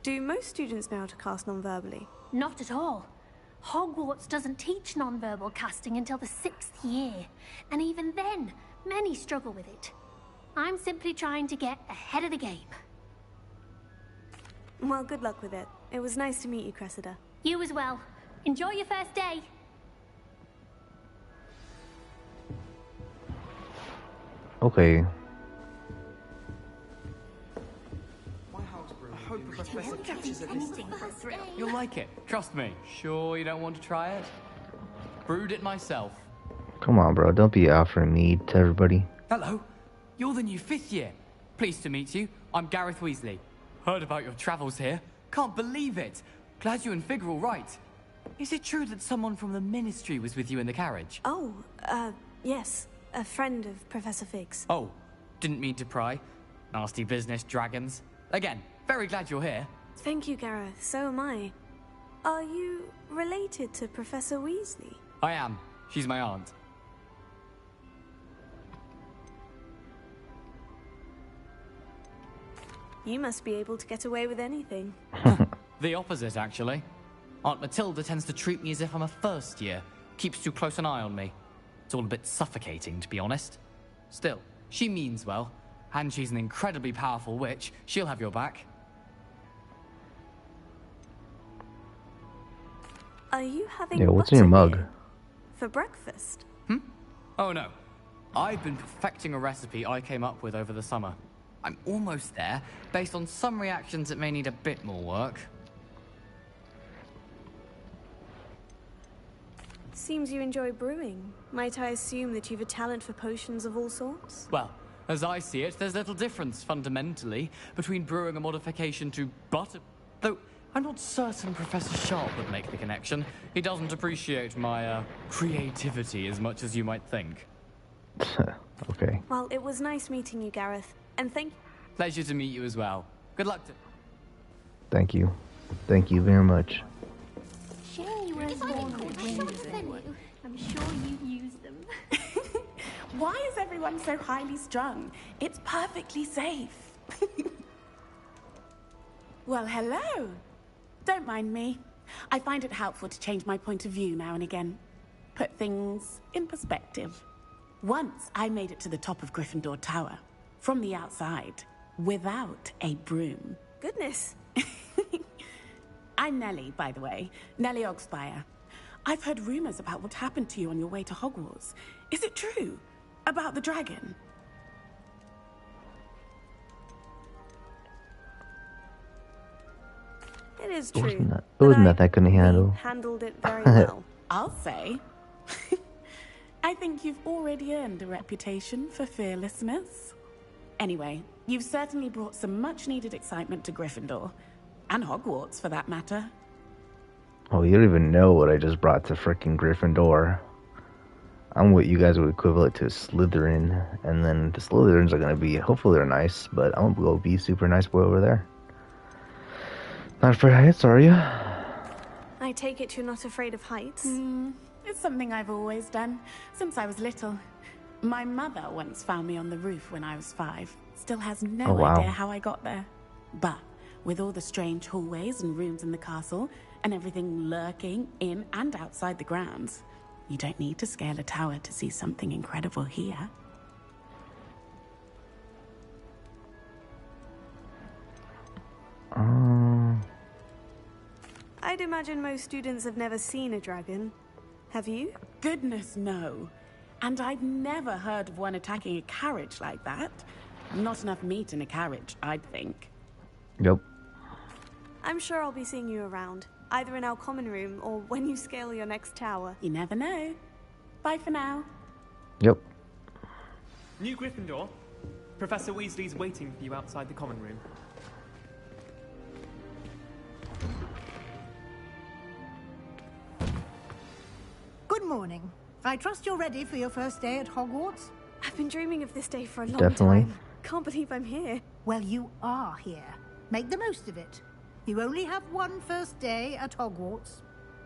B: Do most students know how to cast non-verbally?
M: Not at all. Hogwarts doesn't teach non-verbal casting until the 6th year, and even then, many struggle with it. I'm simply trying to get ahead of the game.
B: Well, good luck with it. It was nice to meet you, Cressida.
M: You as well. Enjoy your first day.
A: Okay.
P: I hope Professor catches it this time.
Q: You'll like it. Trust me. Sure you don't want to try it? Brewed it myself.
A: Come on, bro. Don't be offering mead to everybody.
Q: Hello. You're the new 5th year. Pleased to meet you. I'm Gareth Weasley. Heard about your travels here. Can't believe it. Glad you and Fig are all right. Is it true that someone from the Ministry was with you in the carriage?
B: Oh, yes. A friend of Professor Fig's.
Q: Oh, didn't mean to pry. Nasty business, dragons. Again, very glad you're here.
B: Thank you, Gareth. So am I. Are you related to Professor Weasley?
Q: I am. She's my aunt.
B: You must be able to get away with anything.
Q: The opposite, actually. Aunt Matilda tends to treat me as if I'm a first year. Keeps too close an eye on me. It's all a bit suffocating, to be honest. Still, she means well. And she's an incredibly powerful witch. She'll have your back.
B: Are you having
A: what's in your mug?
B: For breakfast?
Q: Oh no. I've been perfecting a recipe I came up with over the summer. I'm almost there, based on some reactions that may need a bit more work.
B: Seems you enjoy brewing. Might I assume that you've a talent for potions of all sorts?
Q: Well, as I see it, there's little difference, fundamentally, between brewing a modification to butter... Though, I'm not certain Professor Sharp would make the connection. He doesn't appreciate my, creativity as much as you might think.
A: Okay.
B: Well, it was nice meeting you, Gareth. And
Q: Pleasure to meet you as well. Good luck to...
A: Thank you. Thank you very much.
M: I'm sure you use them.
R: Why is everyone so highly strung? It's perfectly safe. Well, hello. Don't mind me. I find it helpful to change my point of view now and again. Put things in perspective. Once I made it to the top of Gryffindor Tower, from the outside, without a broom.
B: Goodness.
R: I'm Nellie, by the way. Nellie Ogspire. I've heard rumors about what happened to you on your way to Hogwarts. Is it true? About the dragon?
B: It is true.
A: It wasn't that I couldn't handle.
B: Handled it very well.
R: I'll say. I think you've already earned a reputation for fearlessness. Anyway, you've certainly brought some much-needed excitement to Gryffindor. And Hogwarts, for that matter.
A: Oh, you don't even know what I just brought to frickin' Gryffindor. I'm what you guys would equivalent to Slytherin. And then the Slytherins are gonna be, hopefully they're nice, but I'm gonna go be super nice boy over there. Not afraid of heights, are you?
B: I take it you're not afraid of heights?
R: It's something I've always done, since I was little. My mother once found me on the roof when I was 5. Still has no idea how I got there. But with all the strange hallways and rooms in the castle, and everything lurking in and outside the grounds, you don't need to scale a tower to see something incredible here.
B: I'd imagine most students have never seen a dragon. Have you?
R: Goodness, no. And I'd never heard of one attacking a carriage like that. Not enough meat in a carriage, I'd think.
A: Yep.
B: I'm sure I'll be seeing you around, either in our common room or when you scale your next tower.
R: You never know. Bye for now.
A: Yep.
S: New Gryffindor. Professor Weasley's waiting for you outside the common room.
J: Good morning. I trust you're ready for your first day at Hogwarts?
B: I've been dreaming of this day for a long
A: Definitely.
B: time. Can't believe I'm here.
J: Well, you are here. Make the most of it. You only have one first day at Hogwarts.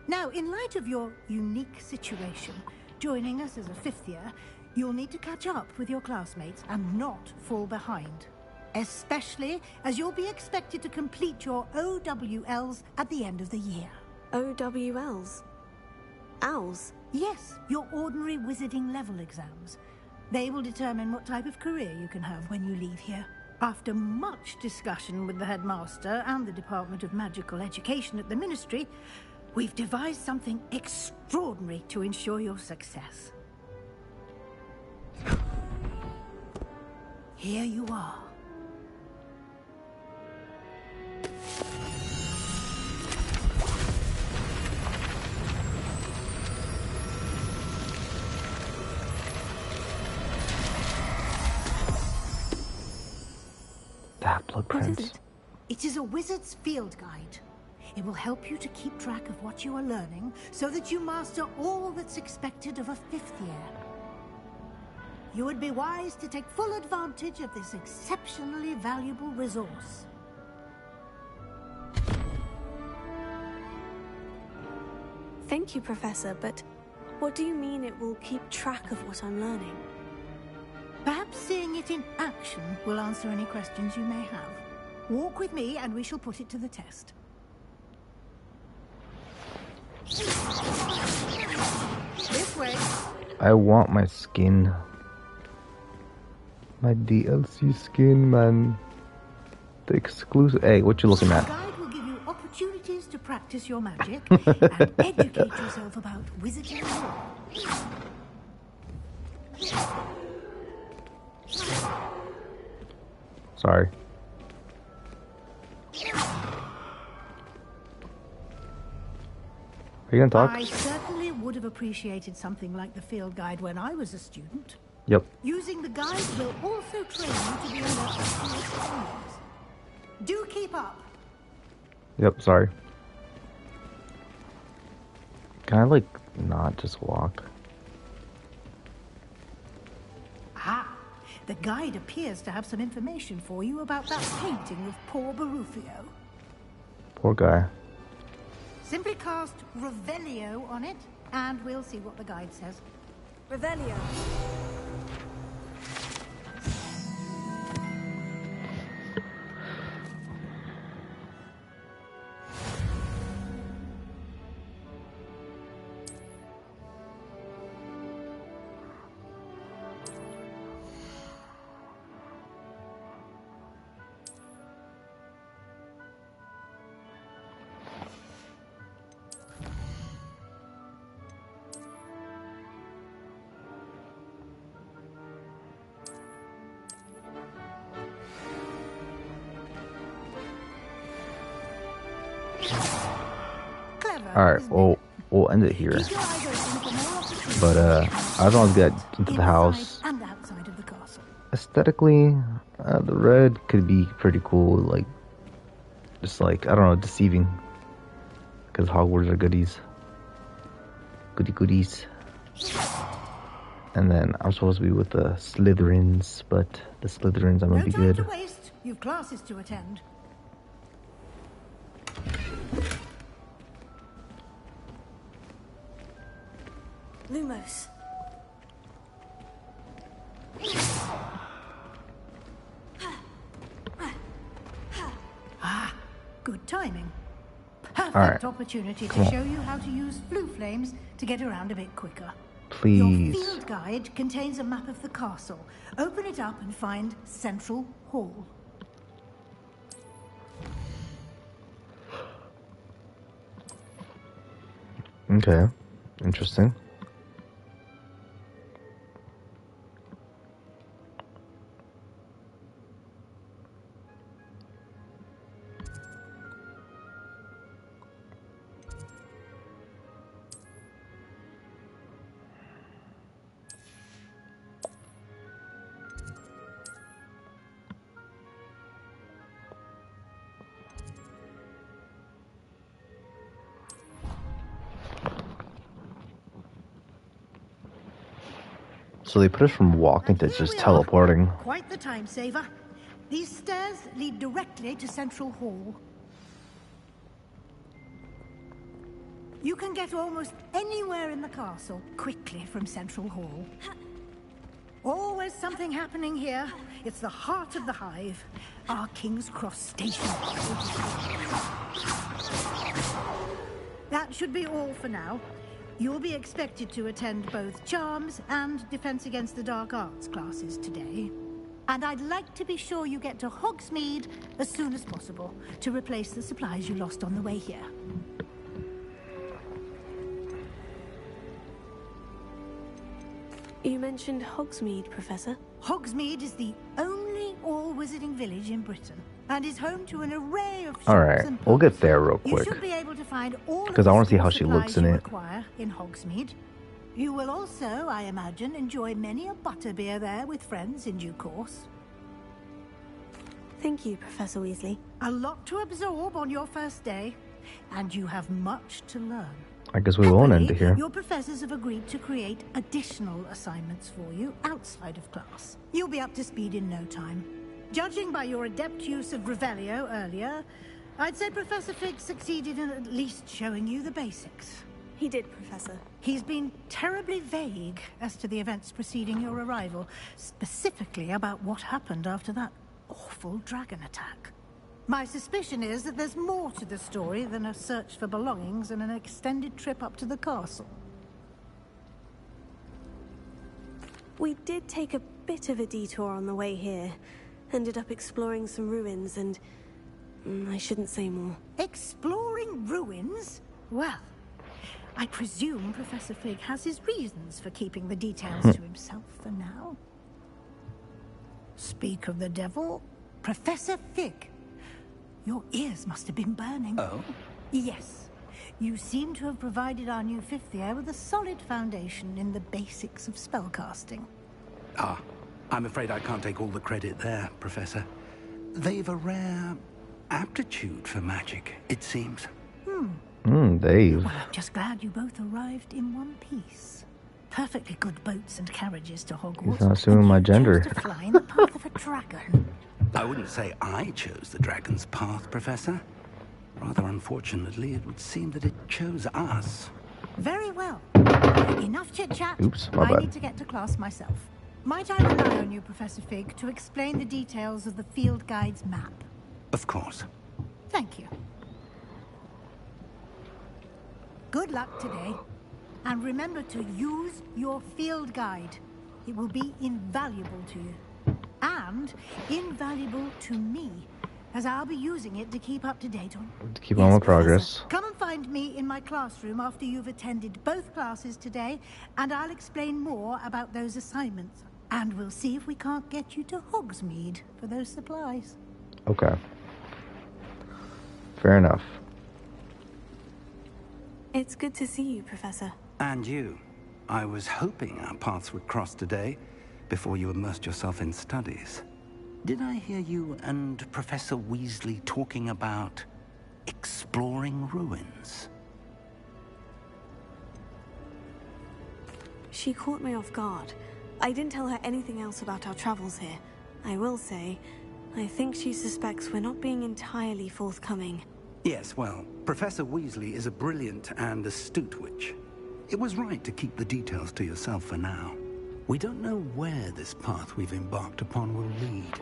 J: Now, in light of your unique situation, joining us as a fifth year, you'll need to catch up with your classmates and not fall behind. Especially as you'll be expected to complete your OWLs at the end of the year.
B: OWLs? Owls?
J: Yes, your ordinary wizarding level exams. They will determine what type of career you can have when you leave here. After much discussion with the headmaster and the Department of Magical Education at the Ministry, we've devised something extraordinary to ensure your success. Here you are.
A: That blueprints.
J: What is it? It is a wizard's field guide. It will help you to keep track of what you are learning so that you master all that's expected of a fifth year. You would be wise to take full advantage of this exceptionally valuable resource.
B: Thank you, Professor, but what do you mean it will keep track of what I'm learning?
J: Perhaps seeing it in action will answer any questions you may have. Walk with me and we shall put it to the test. This way.
A: I want my skin. My DLC skin, man. The exclusive. Hey, what you looking
J: The
A: at?
J: guide will give you opportunities to practice your magic and educate yourself about wizarding lore.
A: Sorry. Are you gonna talk?
J: I certainly would have appreciated something like the field guide when I was a student.
A: Yep.
J: Using the guide will also train you to be alert to surroundings. Do keep up.
A: Yep, sorry. Can I, like, not just walk?
J: Ah, the guide appears to have some information for you about that painting of poor Barufio.
A: Poor guy.
J: Simply cast Revelio on it, and we'll see what the guide says.
B: Revelio.
A: Alright, we'll end it here. But as long as we get into the house,
J: And outside of the castle.
A: aesthetically, the red could be pretty cool. Like, just like, I don't know, deceiving. Because Hogwarts are goodies. Goodies. And then I'm supposed to be with the Slytherins, but the Slytherins I'm gonna be
J: No time
A: good.
J: to waste. You've classes to attend.
B: Lumos.
J: Ah, good timing. Perfect
A: Alright,
J: opportunity
A: come
J: to
A: on.
J: show you how to use blue flames to get around a bit quicker.
A: Please.
J: Your field guide contains a map of the castle. Open it up and find Central Hall.
A: Okay, interesting. So they put us from walking to just teleporting.
J: Quite the time saver. These stairs lead directly to Central Hall. You can get almost anywhere in the castle quickly from Central Hall. Always something happening here. It's the heart of the Hive, our King's Cross station. That should be all for now. You'll be expected to attend both Charms and Defense Against the Dark Arts classes today. And I'd like to be sure you get to Hogsmeade as soon as possible to replace the supplies you lost on the way here.
B: You mentioned Hogsmeade, Professor.
J: Hogsmeade is the only all-wizarding village in Britain and is home to an array of shops.
A: Alright, we'll get there real quick.
J: You should be able to find all
A: because I want to see how she
J: supplies
A: looks in
J: you
A: it.
J: require in Hogsmeade. You will also, I imagine, enjoy many a butterbeer there with friends in due course.
B: Thank you, Professor Weasley.
J: A lot to absorb on your first day, and you have much to learn.
A: I guess we won't end it here.
J: Your professors have agreed to create additional assignments for you outside of class. You'll be up to speed in no time. Judging by your adept use of Revelio earlier, I'd say Professor Fig succeeded in at least showing you the basics.
B: He did, Professor.
J: He's been terribly vague as to the events preceding your arrival, specifically about what happened after that awful dragon attack. My suspicion is that there's more to the story than a search for belongings and an extended trip up to the castle.
B: We did take a bit of a detour on the way here. Ended up exploring some ruins and... I shouldn't say more.
J: Exploring ruins? Well, I presume Professor Fig has his reasons for keeping the details to himself for now. Speak of the devil, Professor Fig. Your ears must have been burning.
D: Oh?
J: Yes. You seem to have provided our new fifth year with a solid foundation in the basics of spellcasting.
D: Ah, I'm afraid I can't take all the credit there, Professor. They've a rare aptitude for magic, it seems.
A: Dave.
J: Well, I'm just glad you both arrived in one piece. Perfectly good boats and carriages to Hogwarts.
A: He's not assuming my gender.
J: To fly in the path of a dragon.
D: I wouldn't say I chose the dragon's path, Professor. Rather unfortunately, it would seem that it chose us.
J: Very well. Enough chit-chat.
A: Oops, my
J: I
A: bad.
J: need to get to class myself. Might I rely on you, Professor Fig, to explain the details of the field guide's map?
D: Of course.
J: Thank you. Good luck today. And remember to use your field guide. It will be invaluable to you. And invaluable to me, as I'll be using it to keep up to date on...
A: Keep on with progress.
J: Come and find me in my classroom after you've attended both classes today, and I'll explain more about those assignments. And we'll see if we can't get you to Hogsmeade for those supplies.
A: Okay. Fair enough.
B: It's good to see you, Professor.
D: And you. I was hoping our paths would cross today, before you immersed yourself in studies. Did I hear you and Professor Weasley talking about exploring ruins?
B: She caught me off guard. I didn't tell her anything else about our travels here. I will say, I think she suspects we're not being entirely forthcoming.
D: Yes, well, Professor Weasley is a brilliant and astute witch. It was right to keep the details to yourself for now. We don't know where this path we've embarked upon will lead.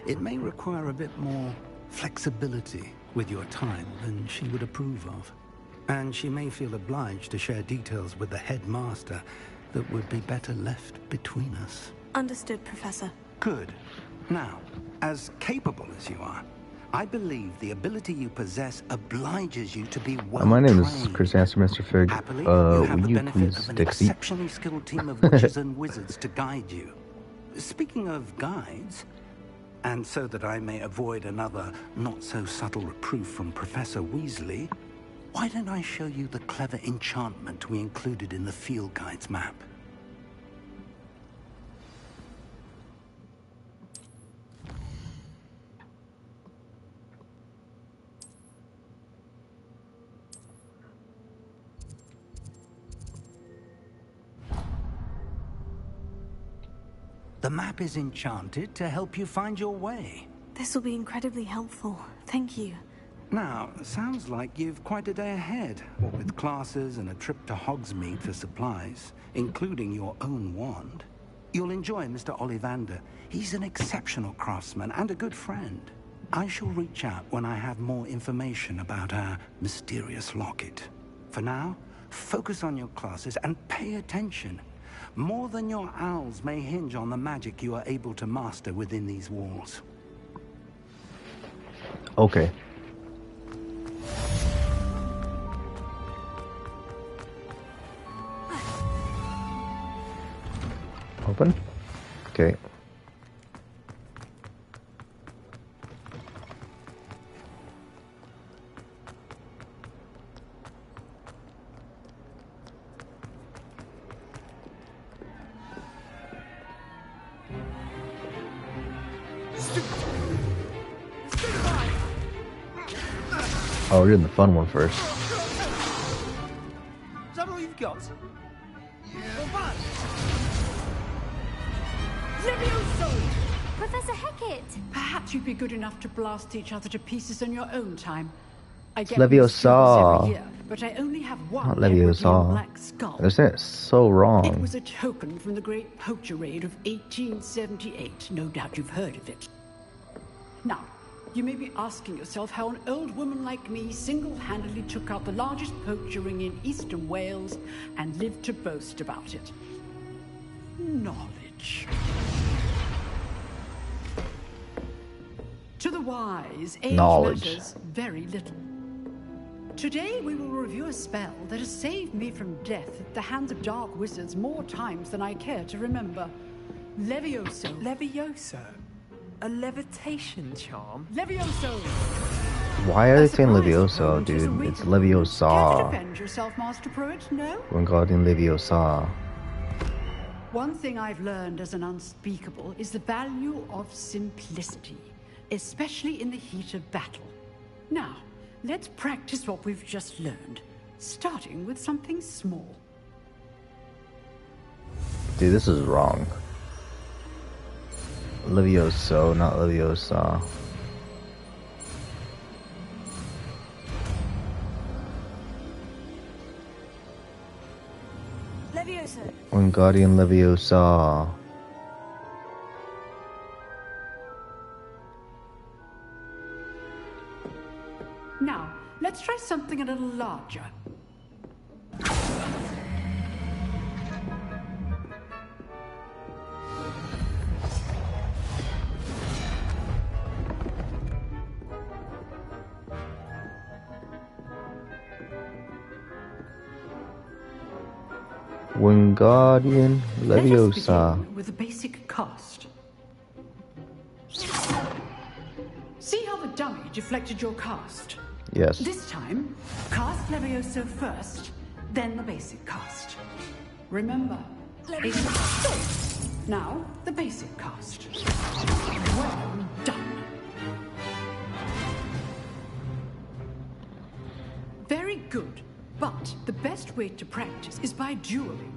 D: It may require a bit more flexibility with your time than she would approve of. And she may feel obliged to share details with the headmaster that would be better left between us.
B: Understood, Professor.
D: Good. Now, as capable as you are, I believe the ability you possess obliges you to be well
A: My name
D: trained.
A: is Chris Answer, Mr. Fig.
D: Happily, you have
A: Will
D: the
A: you
D: benefit
A: please,
D: of an
A: Dixie?
D: exceptionally skilled team of witches and wizards to guide you. Speaking of guides, and so that I may avoid another not-so-subtle reproof from Professor Weasley, why don't I show you the clever enchantment we included in the field guide's map?
C: The map is enchanted to help you find your way.
B: This will be incredibly helpful. Thank you.
C: Now, sounds like you've quite a day ahead, what with classes and a trip to Hogsmeade for supplies, including your own wand. You'll enjoy Mr. Ollivander. He's an exceptional craftsman and a good friend. I shall reach out when I have more information about our mysterious locket. For now, focus on your classes and pay attention. More than your owls may hinge on the magic you are able to master within these walls.
A: Okay. Open? Okay. Oh, we're doing the fun one first.
P: Is that all you've got?
J: Levioso!
M: Professor Hecat!
T: Perhaps you'd be good enough to blast each other to pieces in your own time. I get
A: Leviosa.
T: every year, but I only have one
A: Not
T: Edwardian
A: Leviosa.
T: black skull.
A: I said it so
T: It
A: wrong.
T: was a token from the Great Poacher Raid of 1878. No doubt you've heard of it. Now, you may be asking yourself how an old woman like me single-handedly took out the largest poacher ring in eastern Wales and lived to boast about it. Knowledge. To the wise, age
A: Knowledge.
T: matters very little. Today we will review a spell that has saved me from death at the hands of dark wizards more times than I care to remember. Levioso.
P: Levioso? A levitation charm?
T: Levioso!
A: Why are they saying Levioso, dude? It's
T: Care to
A: Leviosa.
T: defend yourself, Master Pruitt? No?
A: Wingardium Leviosa.
T: One thing I've learned as an unspeakable is the value of simplicity, especially in the heat of battle. Now, let's practice what we've just learned, starting with something small.
A: Dude, this is wrong. Levioso, not Leviosa.
B: Levioso.
A: Wingardium Leviosa.
T: Now, let's try something a little larger.
A: Wingardium
T: Let us
A: Leviosa.
T: begin with a basic cast. See how the dummy deflected your cast?
A: Yes.
T: This time, cast Levioso first, then the basic cast. Remember, Levioso. Now, the basic cast. Well done. Very good, but the best way to practice is by dueling.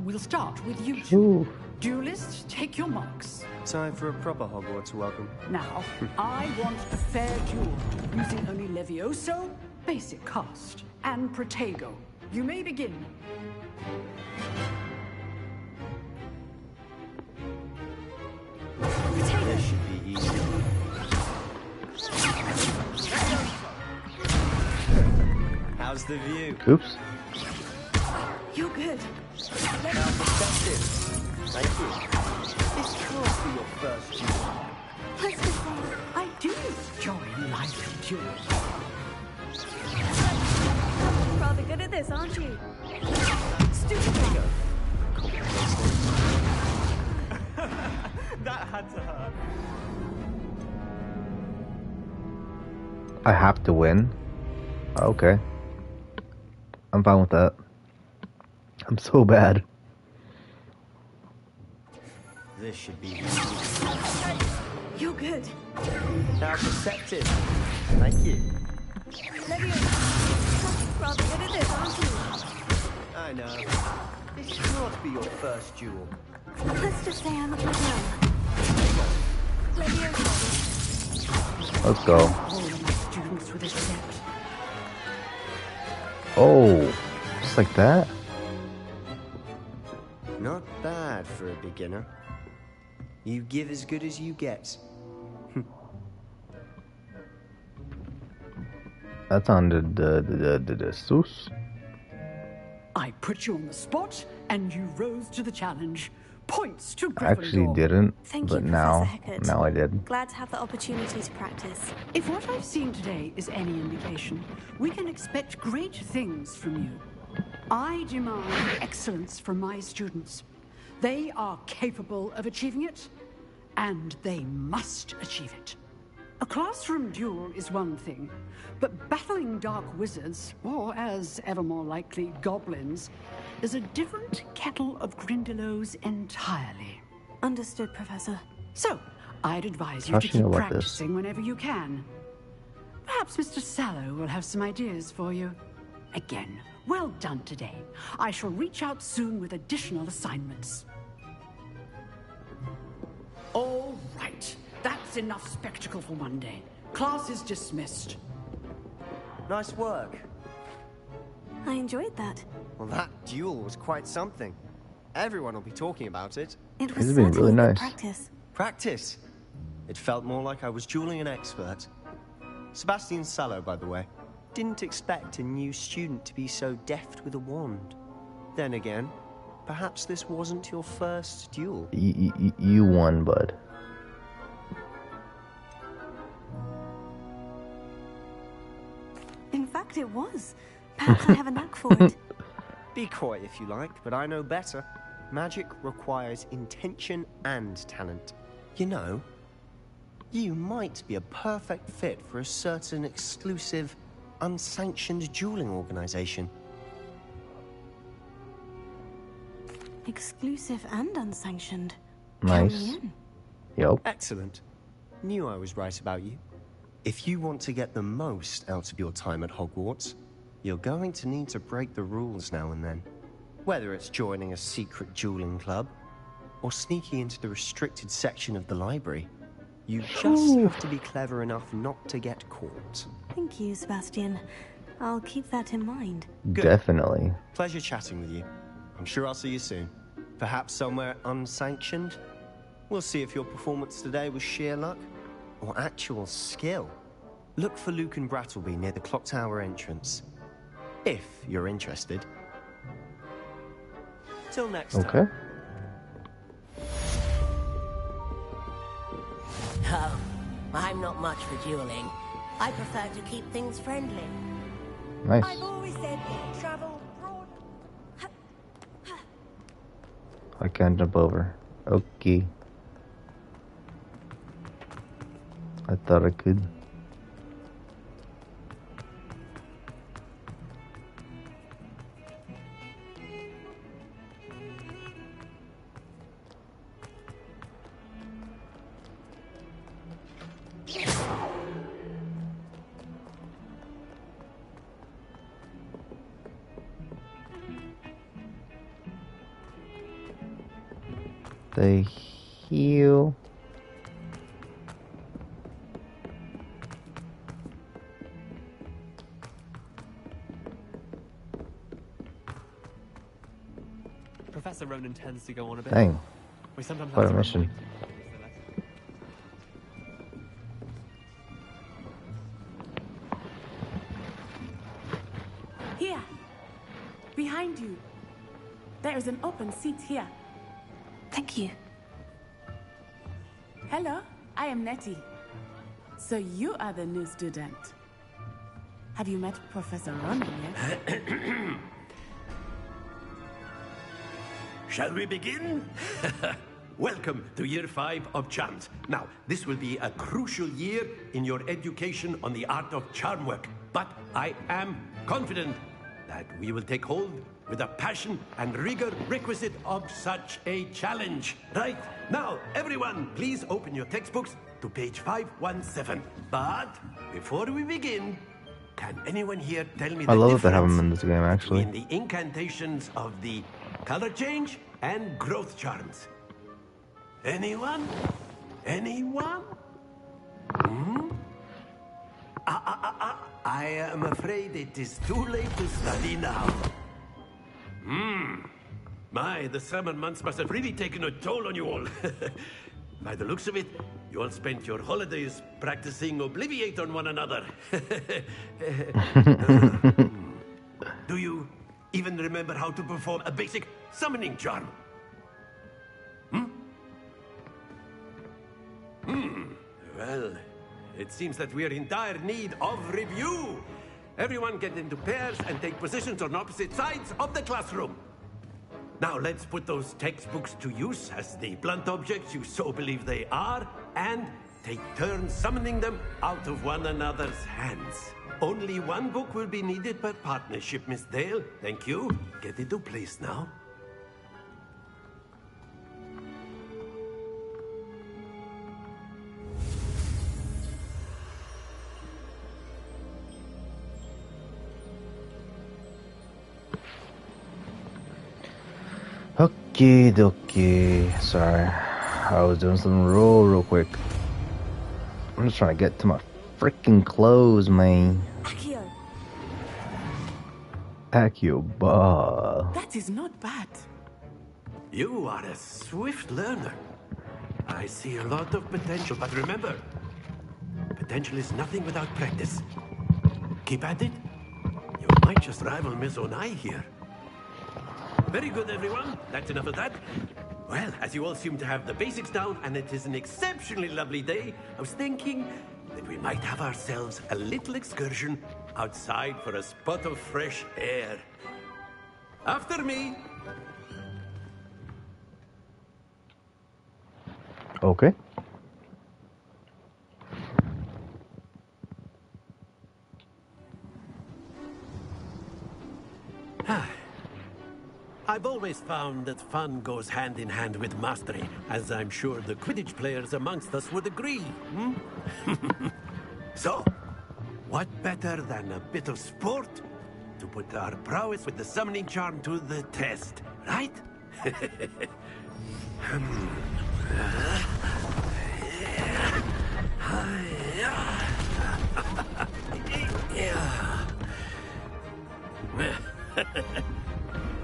T: We'll start with you two.
A: Ooh.
T: Duelists, take your marks.
S: Time for a proper Hogwarts welcome.
T: Now, I want a fair duel, using only Levioso, basic cast, and Protego. You may begin.
S: This should be easy. How's the view?
A: Oops.
B: You're good.
S: Now perspective. Thank you. This can't be your first duel.
B: Let's go on.
T: I do enjoy lively duels.
B: Rather good at this, aren't you?
S: Stupid. That had to hurt.
A: I have to win? Okay. I'm fine with that. I'm so bad.
S: This should be
B: You're good.
S: now perceptive. Thank you.
B: Levioso. Rather good at this, aren't you?
S: I know. This can't be your first duel.
B: Let's just say I'm a good girl.
A: Let's go. Oh, just like that?
S: Not bad for a beginner. You give as good as you get.
A: That's on the Sus.
T: I put you on the spot, and you rose to the challenge. Points to Gryffindor.
A: I actually didn't,
B: Thank
A: but
B: you,
A: now
B: Professor Hecat.
A: I did.
B: Glad to have the opportunity to practice.
T: If what I've seen today is any indication, we can expect great things from you. I demand excellence from my students. They are capable of achieving it, and they must achieve it. A classroom duel is one thing, but battling dark wizards, or as ever more likely, goblins, is a different kettle of Grindylows entirely.
B: Understood, Professor.
T: So, I'd advise you to keep practicing whenever you can. Perhaps Mr. Sallow will have some ideas for you. Again, well done today. I shall reach out soon with additional assignments. All right. That's enough spectacle for one day. Class is dismissed.
S: Nice work.
B: I enjoyed that.
S: Well, that duel was quite something. Everyone will be talking about it.
B: It was
A: been really nice.
B: Practice.
S: Practice? It felt more like I was dueling an expert. Sebastian Sallow, by the way. Didn't expect a new student to be so deft with a wand. Then again, perhaps this wasn't your first duel.
A: You won, bud.
B: In fact, it was. Perhaps I have a knack for it.
S: Be coy if you like, but I know better. Magic requires intention and talent. You know, you might be a perfect fit for a certain exclusive, unsanctioned dueling organization.
B: Exclusive and unsanctioned.
A: Nice.
B: Count me in.
A: Yep.
S: Excellent. Knew I was right about you. If you want to get the most out of your time at Hogwarts, you're going to need to break the rules now and then. Whether it's joining a secret dueling club, or sneaking into the restricted section of the library, you just have to be clever enough not to get caught.
B: Thank you, Sebastian. I'll keep that in mind.
S: Good.
A: Definitely.
S: Pleasure chatting with you. I'm sure I'll see you soon. Perhaps somewhere unsanctioned? We'll see if your performance today was sheer luck or actual skill. Look for Luke and Brattleby near the clock tower entrance. If you're interested. Till next time.
A: Okay.
U: Oh, I'm not much for dueling. I prefer to keep things friendly.
A: Nice.
U: I've always said travel broad.
A: I can't jump over. Okay. I thought I could. The heal.
V: Professor Ronan tends to go on a bit.
A: Dang.
V: We sometimes
A: What
V: have
A: a
V: to
A: mission.
V: remind him.
R: Here. Behind you. There is an open seat here.
B: Thank you.
R: Hello, I am Nettie. So you are the new student. Have you met Professor Ronan yet?
H: Shall we begin? Welcome to Year 5 of Charms. Now, this will be a crucial year in your education on the art of charm work. But I am confident that we will take hold with the passion and rigor requisite of such a challenge. Right? Now, everyone, please open your textbooks to page 517. But before we begin, can anyone here tell me
A: I
H: the
A: love that they have
H: difference
A: them in this game, actually.
H: between the incantations of the color change and growth charms? Anyone? Anyone? Hmm? I am afraid it is too late to study now. My, the summer months must have really taken a toll on you all. By the looks of it, you all spent your holidays practicing Obliviate on one another. Do you even remember how to perform a basic summoning charm? Well, it seems that we are in dire need of review. Everyone get into pairs and take positions on opposite sides of the classroom. Now let's put those textbooks to use as the blunt objects you so believe they are, and take turns summoning them out of one another's hands. Only one book will be needed per partnership, Miss Dale. Thank you. Get into place now.
A: Okie dokie. Sorry. I was doing something real quick. I'm just trying to get to my freaking clothes, man. Accio ball.
R: That is not bad.
H: You are a swift learner. I see a lot of potential, but remember, potential is nothing without practice. Keep at it. You might just rival Miss Onai here. Very good, everyone. That's enough of that. Well, as you all seem to have the basics down, and it is an exceptionally lovely day, I was thinking that we might have ourselves a little excursion outside for a spot of fresh air. After me.
A: Okay.
H: I've always found that fun goes hand in hand with mastery, as I'm sure the Quidditch players amongst us would agree. So, what better than a bit of sport to put our prowess with the summoning charm to the test, right?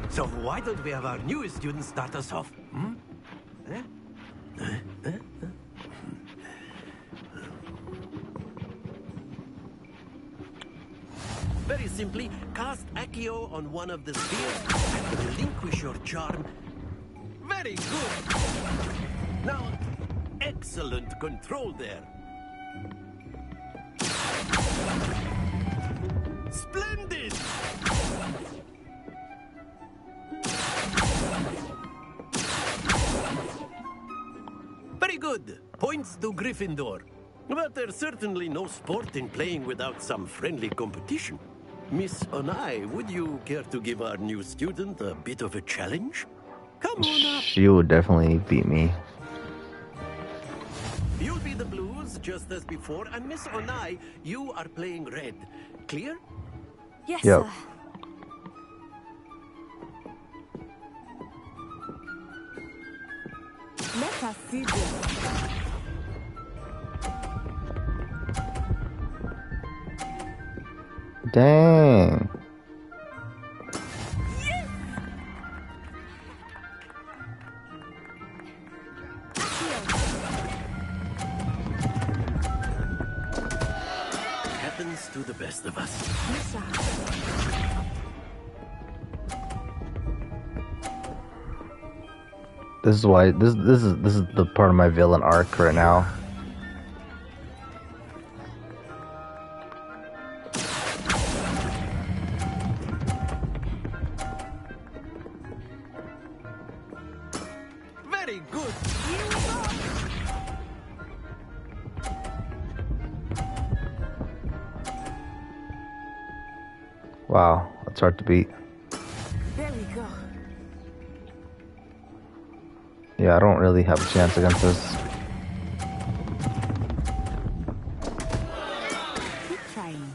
H: So why don't we have our newest student start us off? Very simply, cast Accio on one of the spheres and relinquish your charm. Very good. Now, excellent control there. Splendid! Very good. Points to Gryffindor. But there's certainly no sport in playing without some friendly competition. Miss Onai, would you care to give our new student a bit of a challenge? Come on up.
A: She would definitely beat me.
H: You'll be the blues, just as before, and Miss Onai, you are playing red. Clear?
B: Yes,
A: yep.
B: sir.
F: Let us see this.
A: Dang.
H: Happens to the best of us.
A: This is why this is the part of my villain arc right now.
H: Very good.
A: Wow, that's hard to beat.
F: There we go.
A: Yeah, I don't really have a chance against this.
R: Keep trying.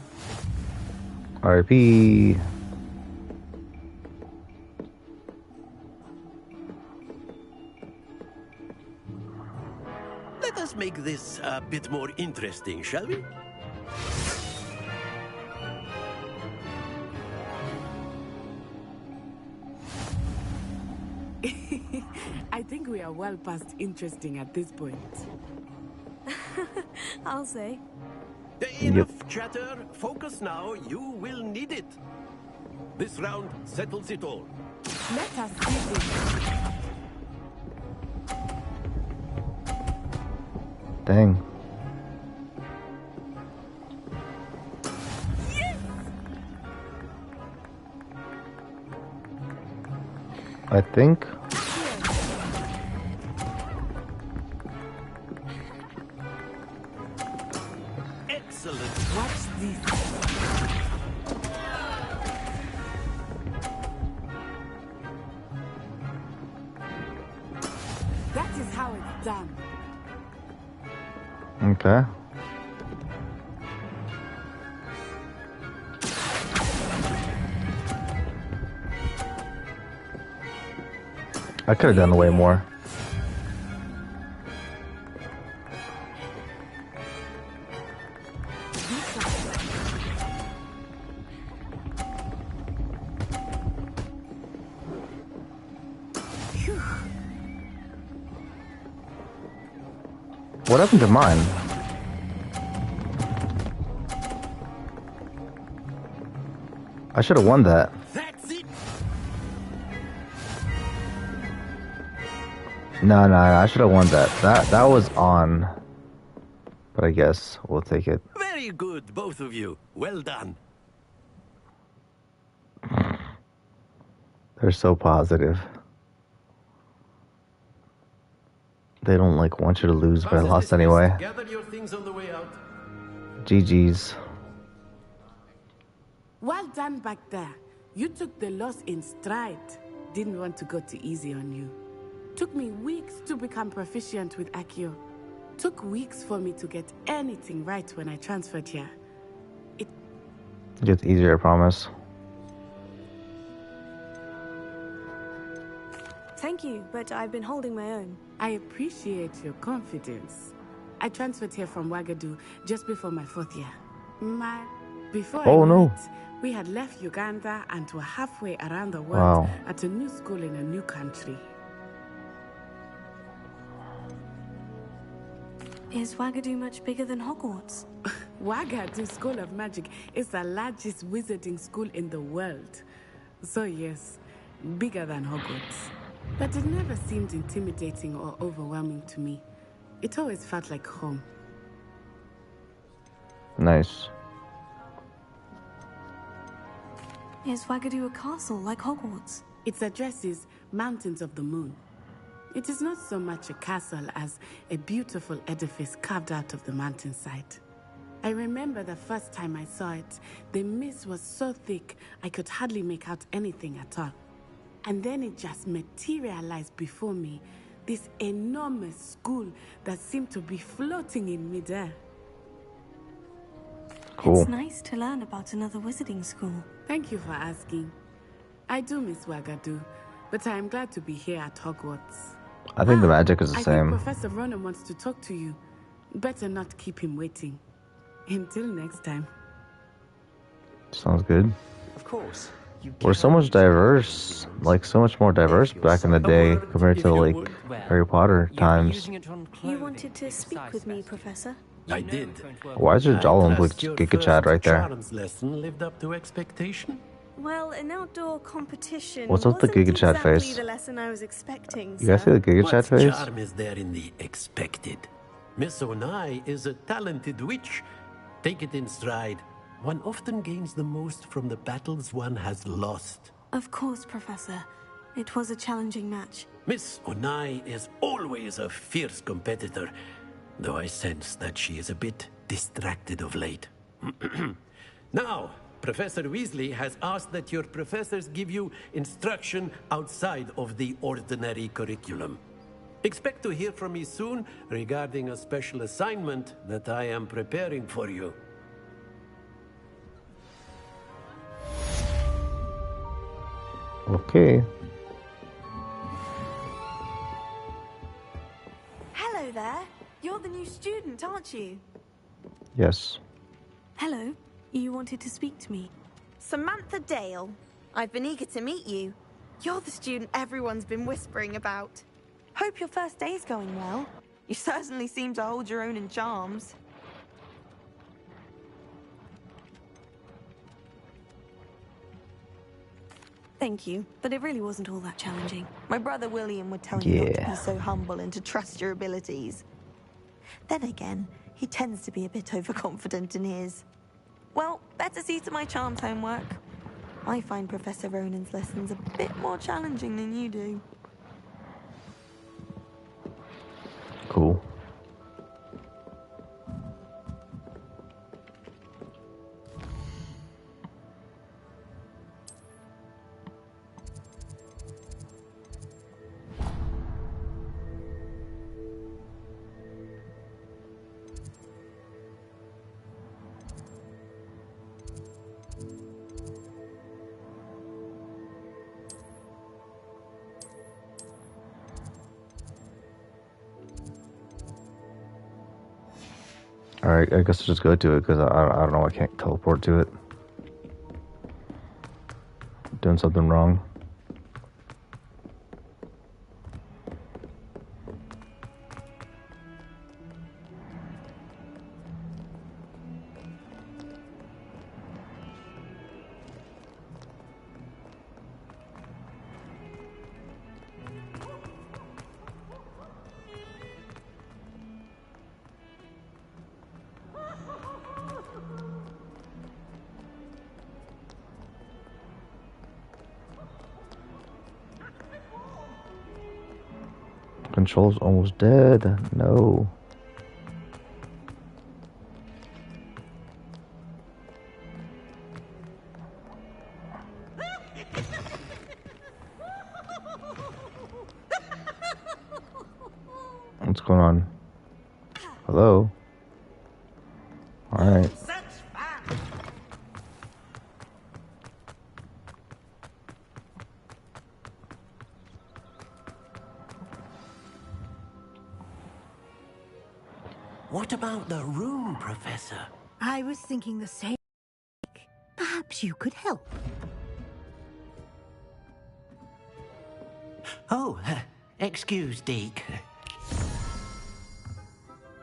A: RIP.
H: us make this a bit more interesting, shall we?
F: I think we are well past interesting at this point.
B: I'll say.
H: Enough chatter. Focus now. You will need it. This round settles it all.
F: Let us see this.
A: Dang.
F: Yes!
A: I think.
H: Excellent.
F: Watch this. That is how it's done.
A: Okay. I could have done way more. What happened to mine? I should have won that.
H: That's it.
A: No, I should have won that. That was on. But I guess we'll take it.
H: Very good, both of you. Well done.
A: They're so positive. They don't want you to lose, but I lost anyway.
H: Gather your things on the way out.
A: GG's.
F: Well done back there. You took the loss in stride. Didn't want to go too easy on you. Took me weeks to become proficient with Accio. Took weeks for me to get anything right when I transferred here.
A: It gets easier, I promise.
B: Thank you, but I've been holding my own.
F: I appreciate your confidence. I transferred here from Ouagadougou just before my 4th year. Before I knew it, we had left Uganda and were halfway around the world at a new school in a new country.
B: Is Ouagadougou much bigger than Hogwarts?
F: Ouagadougou School of Magic is the largest wizarding school in the world. So yes, bigger than Hogwarts. But it never seemed intimidating or overwhelming to me. It always felt like home.
A: Nice.
B: Is Ouagadougou a castle like Hogwarts?
F: Its address is Mountains of the Moon. It is not so much a castle as a beautiful edifice carved out of the mountainside. I remember the first time I saw it, the mist was so thick I could hardly make out anything at all. And then it just materialized before me, this enormous school that seemed to be floating in midair.
A: Cool.
B: It's nice to learn about another wizarding school.
F: Thank you for asking. I do miss Ouagadougou, but I am glad to be here at Hogwarts.
A: I think the magic is the
F: I
A: same.
F: think Professor Ronan wants to talk to you. Better not keep him waiting. Until next time.
A: Sounds good.
S: Of course.
A: We're so much diverse, so much more diverse back in the day compared to Harry Potter times.
B: You wanted to speak with me, Professor?
H: I did.
A: Why is there Jolly Giga Chad right there?
H: Charms lesson lived up to expectation?
B: Well, an outdoor competition.
A: What's up the Giga Chad
B: exactly
A: face?
B: The lesson I was expecting.
A: You guys see the Giga Chad face?
H: What charm is there in the expected? Miss Onai is a talented witch. Take it in stride. One often gains the most from the battles one has lost.
B: Of course, Professor. It was a challenging match.
H: Miss Onai is always a fierce competitor, though I sense that she is a bit distracted of late. Now, Professor Weasley has asked that your professors give you instruction outside of the ordinary curriculum. Expect to hear from me soon regarding a special assignment that I am preparing for you.
A: Okay.
B: Hello there. You're the new student, aren't you?
A: Yes.
B: Hello. You wanted to speak to me.
E: Samantha Dale. I've been eager to meet you. You're the student everyone's been whispering about. Hope your first day's going well. You certainly seem to hold your own in charms. Thank you, but it really wasn't all that challenging. My brother William would tell you not to be so humble and to trust your abilities. Then again, he tends to be a bit overconfident in his. Well, better see to my charms homework. I find Professor Ronan's lessons a bit more challenging than you do.
A: Cool. Alright, I guess I'll just go to it because I don't know, I can't teleport to it. Doing something wrong. Control's almost dead. No. What's going on? Hello? Alright.
H: What about the room, Professor?
J: I was thinking the same. Perhaps you could help.
H: Oh, excuse, Deke.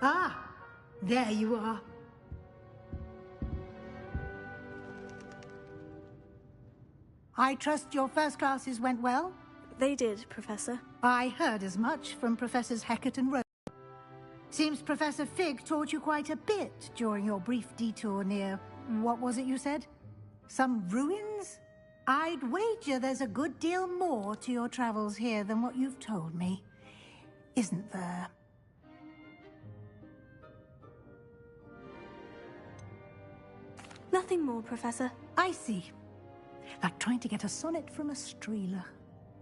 J: Ah, there you are. I trust your first classes went well?
B: They did, Professor.
J: I heard as much from Professors Hecat and Rowe. Seems Professor Fig taught you quite a bit during your brief detour near... what was it you said? Some ruins? I'd wager there's a good deal more to your travels here than what you've told me. Isn't there?
B: Nothing more, Professor.
J: I see. Like trying to get a sonnet from a streeler.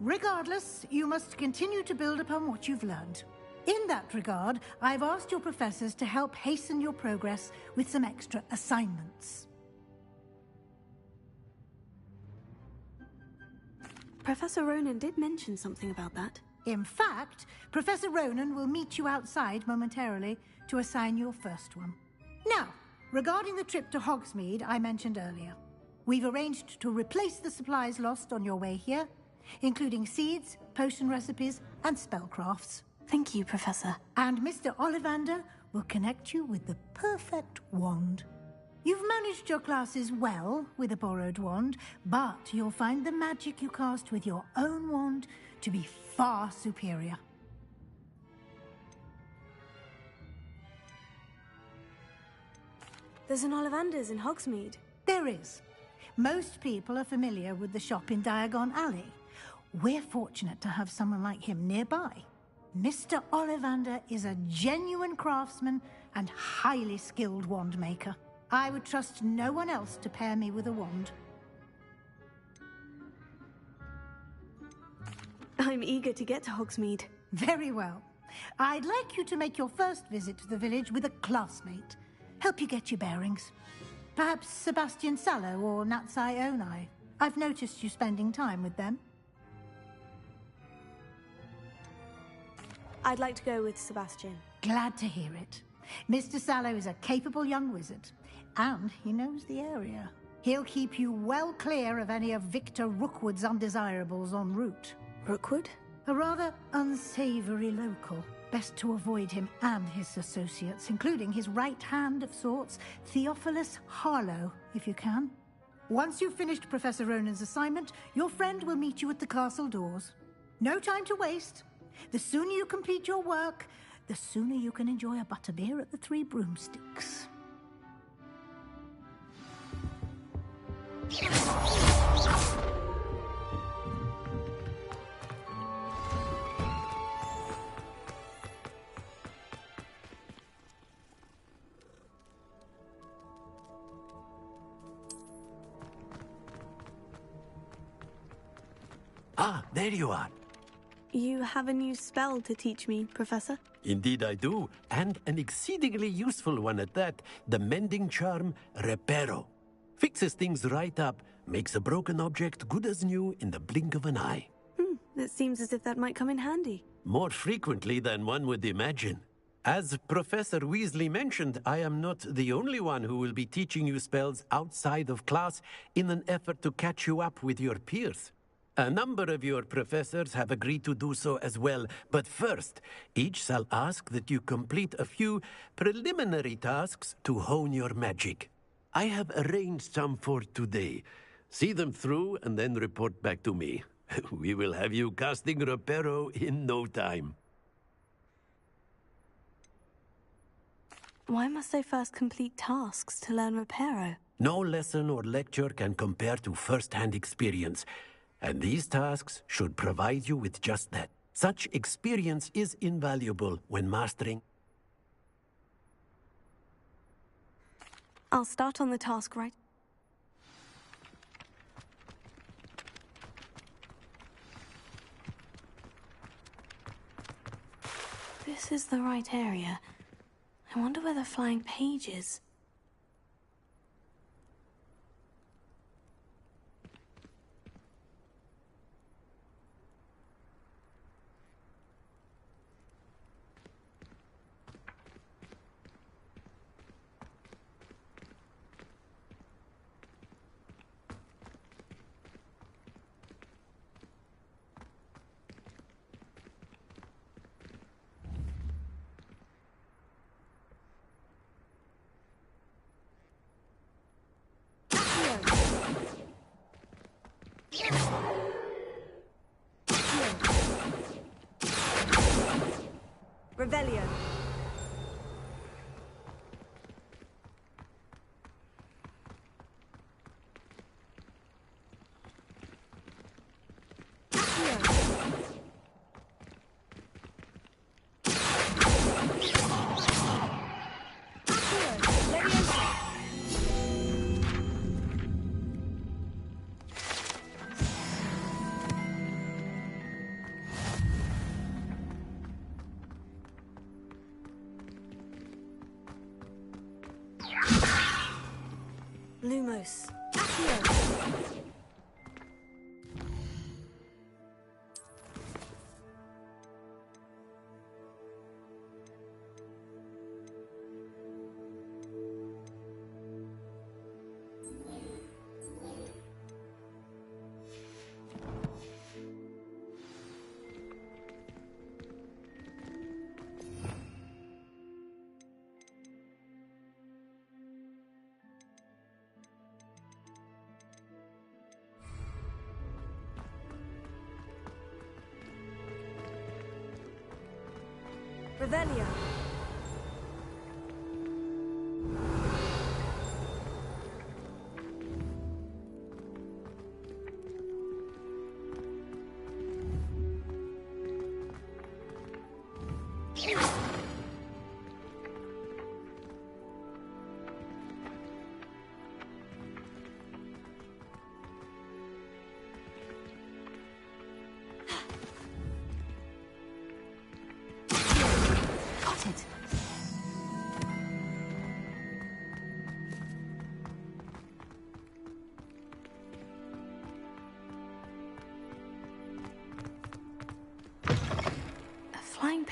J: Regardless, you must continue to build upon what you've learned. In that regard, I've asked your professors to help hasten your progress with some extra assignments.
B: Professor Ronan did mention something about that.
J: In fact, Professor Ronan will meet you outside momentarily to assign your first one. Now, regarding the trip to Hogsmeade I mentioned earlier, we've arranged to replace the supplies lost on your way here, including seeds, potion recipes, and spellcrafts.
B: Thank you, Professor.
J: And Mr. Ollivander will connect you with the perfect wand. You've managed your classes well with a borrowed wand, but you'll find the magic you cast with your own wand to be far superior.
B: There's an Ollivander's in Hogsmeade.
J: There is. Most people are familiar with the shop in Diagon Alley. We're fortunate to have someone like him nearby. Mr. Ollivander is a genuine craftsman and highly skilled wand maker. I would trust no one else to pair me with a wand.
B: I'm eager to get to Hogsmeade.
J: Very well. I'd like you to make your first visit to the village with a classmate. Help you get your bearings. Perhaps Sebastian Sallow or Natsai Onai. I've noticed you spending time with them.
B: I'd like to go with Sebastian.
J: Glad to hear it. Mr. Sallow is a capable young wizard, and he knows the area. He'll keep you well clear of any of Victor Rookwood's undesirables en route.
B: Rookwood?
J: A rather unsavory local. Best to avoid him and his associates, including his right hand of sorts, Theophilus Harlow, if you can. Once you've finished Professor Ronan's assignment, your friend will meet you at the castle doors. No time to waste. The sooner you complete your work, the sooner you can enjoy a butterbeer at the Three Broomsticks.
H: Ah, there you are.
B: You have a new spell to teach me, Professor?
H: Indeed I do, and an exceedingly useful one at that. The mending charm, Reparo. Fixes things right up, makes a broken object good as new in the blink of an eye.
B: It seems as if that might come in handy.
H: More frequently than one would imagine. As Professor Weasley mentioned, I am not the only one who will be teaching you spells outside of class in an effort to catch you up with your peers. A number of your professors have agreed to do so as well, but first, each shall ask that you complete a few preliminary tasks to hone your magic. I have arranged some for today. See them through and then report back to me. We will have you casting Reparo in no time.
B: Why must I first complete tasks to learn Reparo?
H: No lesson or lecture can compare to first-hand experience. And these tasks should provide you with just that. Such experience is invaluable when mastering.
B: I'll start on the task right. This is the right area. I wonder where the flying page is. Revelio. Lumos. Accio. Revelio.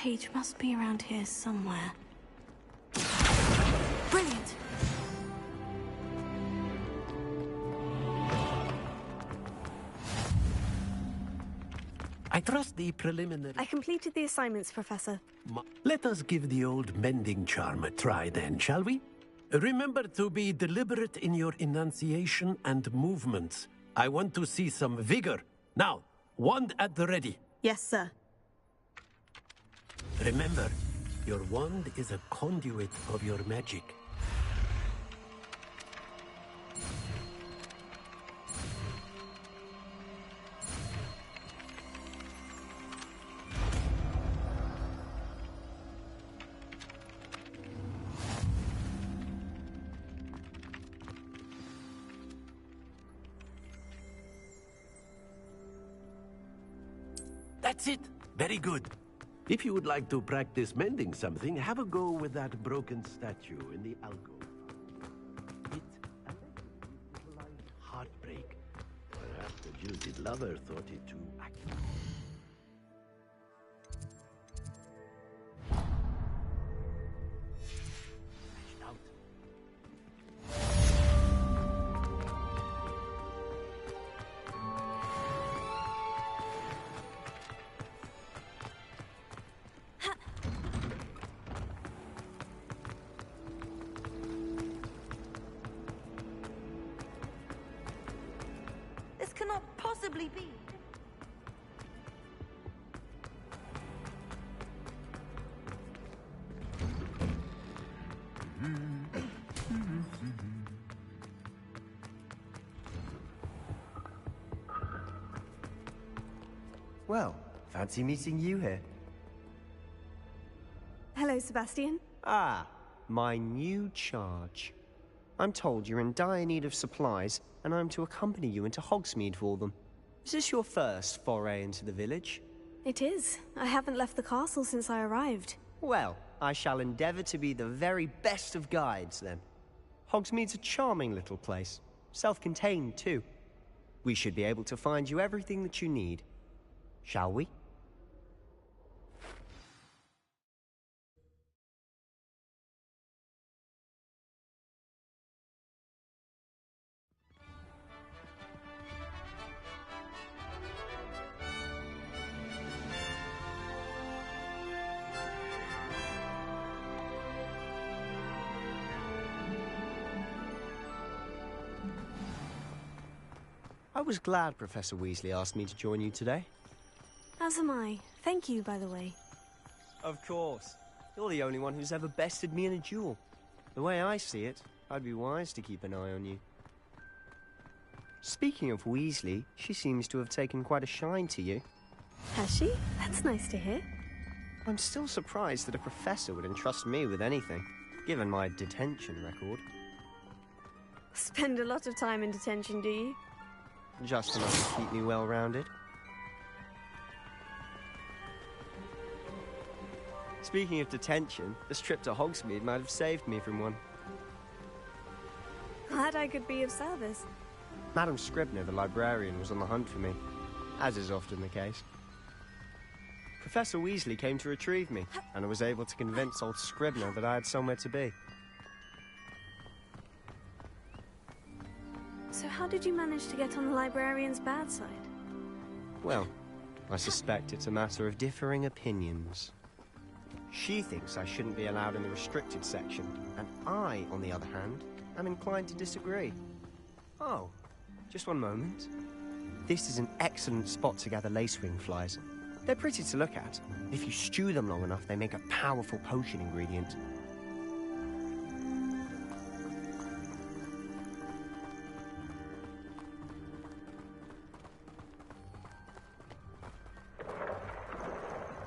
B: page must be around here somewhere. Brilliant!
H: I trust the preliminary...
B: I completed the assignments, Professor.
H: Let us give the old mending charm a try then, shall we? Remember to be deliberate in your enunciation and movements. I want to see some vigor. Now, wand at the ready.
E: Yes, sir.
H: Remember, your wand is a conduit of your magic. That's it. Very good. If you would like to practice mending something, have a go with that broken statue in the alcove. It allegedly symbolized heartbreak. Perhaps the jilted lover thought it too accurate.
E: Cannot possibly be.
S: Well, fancy meeting you here.
B: Hello, Sebastian.
S: Ah, my new charge. I'm told you're in dire need of supplies, and I'm to accompany you into Hogsmeade for them. Is this your first foray into the village?
B: It is. I haven't left the castle since I arrived.
S: Well, I shall endeavour to be the very best of guides, then. Hogsmeade's a charming little place. Self-contained, too. We should be able to find you everything that you need. Shall we? I was glad Professor Weasley asked me to join you today.
B: As am I. Thank you, by the way.
S: Of course. You're the only one who's ever bested me in a duel. The way I see it, I'd be wise to keep an eye on you. Speaking of Weasley, she seems to have taken quite a shine to you.
B: Has she? That's nice to hear.
S: I'm still surprised that a professor would entrust me with anything, given my detention record.
B: Spend a lot of time in detention, do you?
S: Just enough to keep me well-rounded. Speaking of detention, this trip to Hogsmeade might have saved me from one.
B: Glad I could be of service.
S: Madam Scribner, the librarian, was on the hunt for me, as is often the case. Professor Weasley came to retrieve me, and I was able to convince old Scribner that I had somewhere to be.
B: So how did you manage to get on the librarian's bad side?
S: Well, I suspect it's a matter of differing opinions. She thinks I shouldn't be allowed in the restricted section, and I, on the other hand, am inclined to disagree. Oh, just one moment. This is an excellent spot to gather lacewing flies. They're pretty to look at. If you stew them long enough, they make a powerful potion ingredient.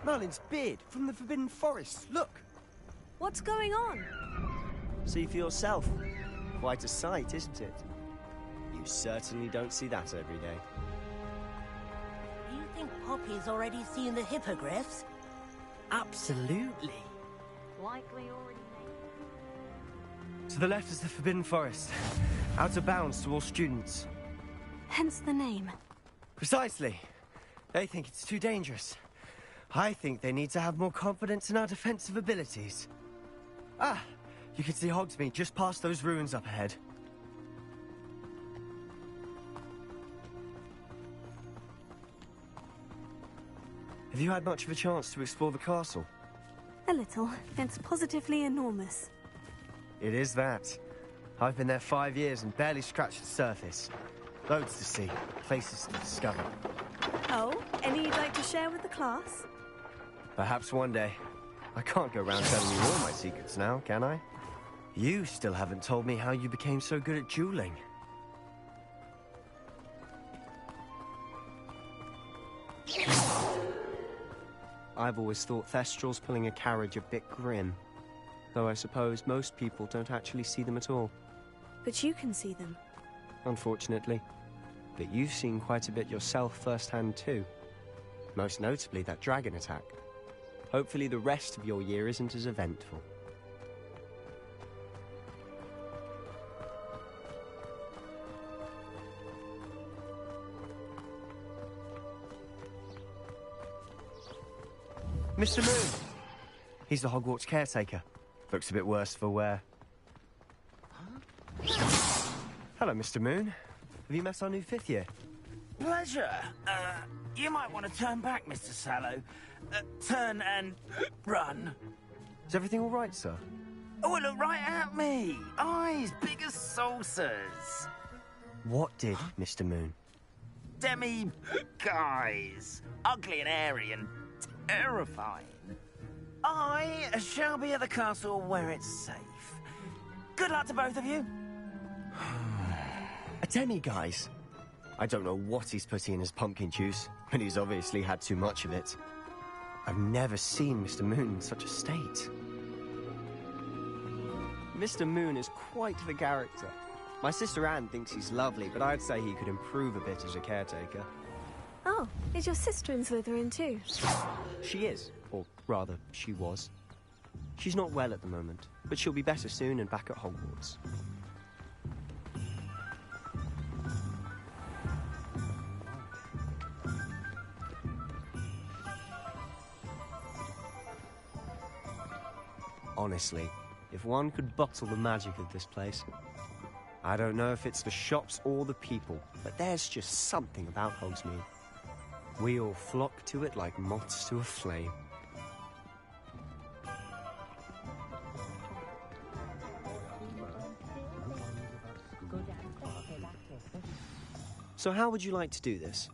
S: Merlin's beard from the Forbidden Forest. Look!
B: What's going on?
S: See for yourself. Quite a sight, isn't it? You certainly don't see that every day.
U: Do you think Poppy's already seen the hippogriffs?
S: Absolutely.
U: Likely already made.
S: To the left is the Forbidden Forest. Out of bounds to all students.
B: Hence the name.
S: Precisely. They think it's too dangerous. I think they need to have more confidence in our defensive abilities. Ah, you can see Hogsmeade just past those ruins up ahead. Have you had much of a chance to explore the castle?
B: A little. It's positively enormous.
S: It is that. I've been there 5 years and barely scratched the surface. Loads to see, places to discover.
B: Oh, any you'd like to share with the class?
S: Perhaps one day. I can't go around telling you all my secrets now, can I? You still haven't told me how you became so good at dueling. I've always thought Thestrals pulling a carriage a bit grim. Though I suppose most people don't actually see them at all.
B: But you can see them.
S: Unfortunately. But you've seen quite a bit yourself firsthand too. Most notably that dragon attack. Hopefully the rest of your year isn't as eventful. Mr. Moon! He's the Hogwarts caretaker. Looks a bit worse for wear. Hello, Mr. Moon. Have you met our new 5th year?
C: Pleasure. You might want to turn back, Mr. Sallow. Turn and run.
S: Is everything all right, sir?
C: Oh, look right at me. Eyes big as saucers.
S: What did Mr. Moon?
C: Guys. Ugly and hairy and terrifying. I shall be at the castle where it's safe. Good luck to both of you.
S: A demi-guise? I don't know what he's putting in his pumpkin juice, but he's obviously had too much of it. I've never seen Mr. Moon in such a state. Mr. Moon is quite the character. My sister Anne thinks he's lovely, but I'd say he could improve a bit as a caretaker.
B: Oh, is your sister in Slytherin too?
S: She is, or rather, she was. She's not well at the moment, but she'll be better soon and back at Hogwarts. Honestly, if one could bottle the magic of this place. I don't know if it's the shops or the people, but there's just something about Hogsmeade. We all flock to it like moths to a flame. So how would you like to do this?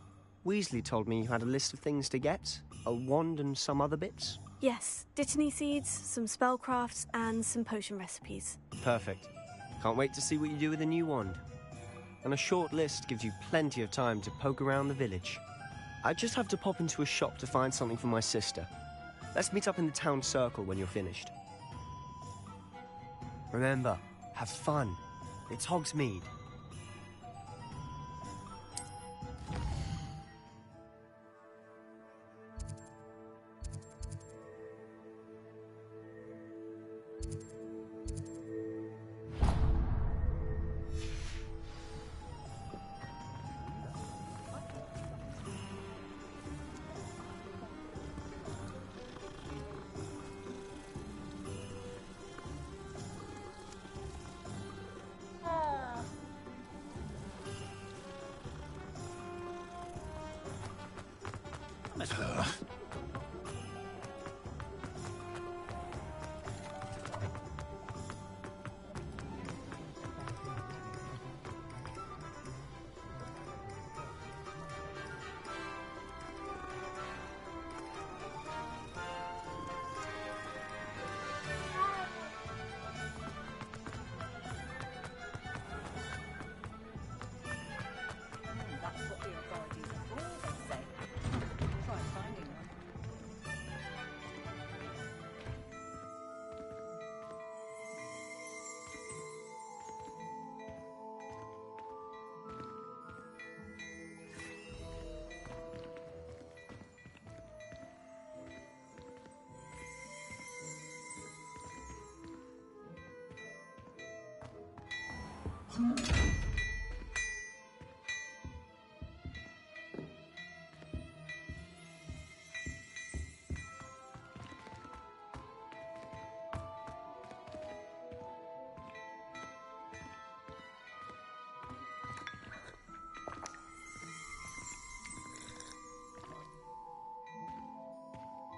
S: Weasley told me you had a list of things to get, a wand and some other bits.
B: Yes, Dittany seeds, some spellcrafts, and some potion recipes.
S: Perfect. Can't wait to see what you do with the new wand. And a short list gives you plenty of time to poke around the village. I just have to pop into a shop to find something for my sister. Let's meet up in the town circle when you're finished. Remember, have fun. It's Hogsmeade.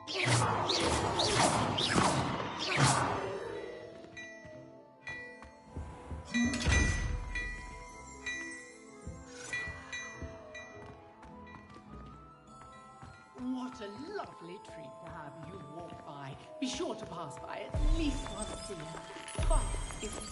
T: What a lovely treat to have you walk by. Be sure to pass by at least once a year. Twice if you can.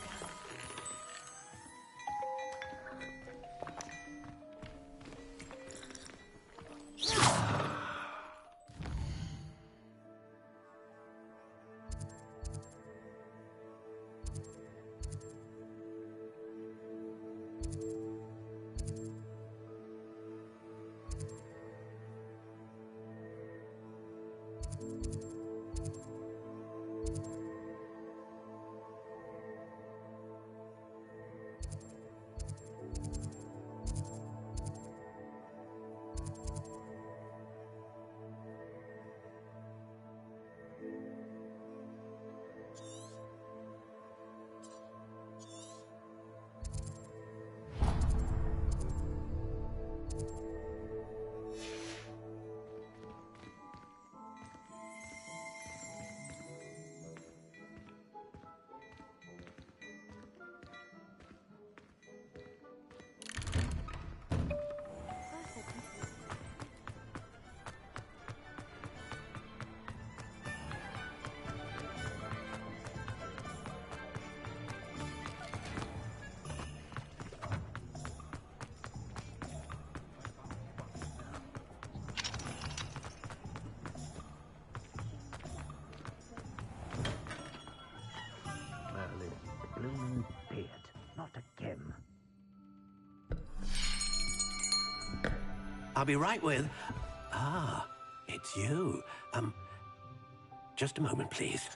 H: I'll be right with... Ah, it's you. Just a moment, please.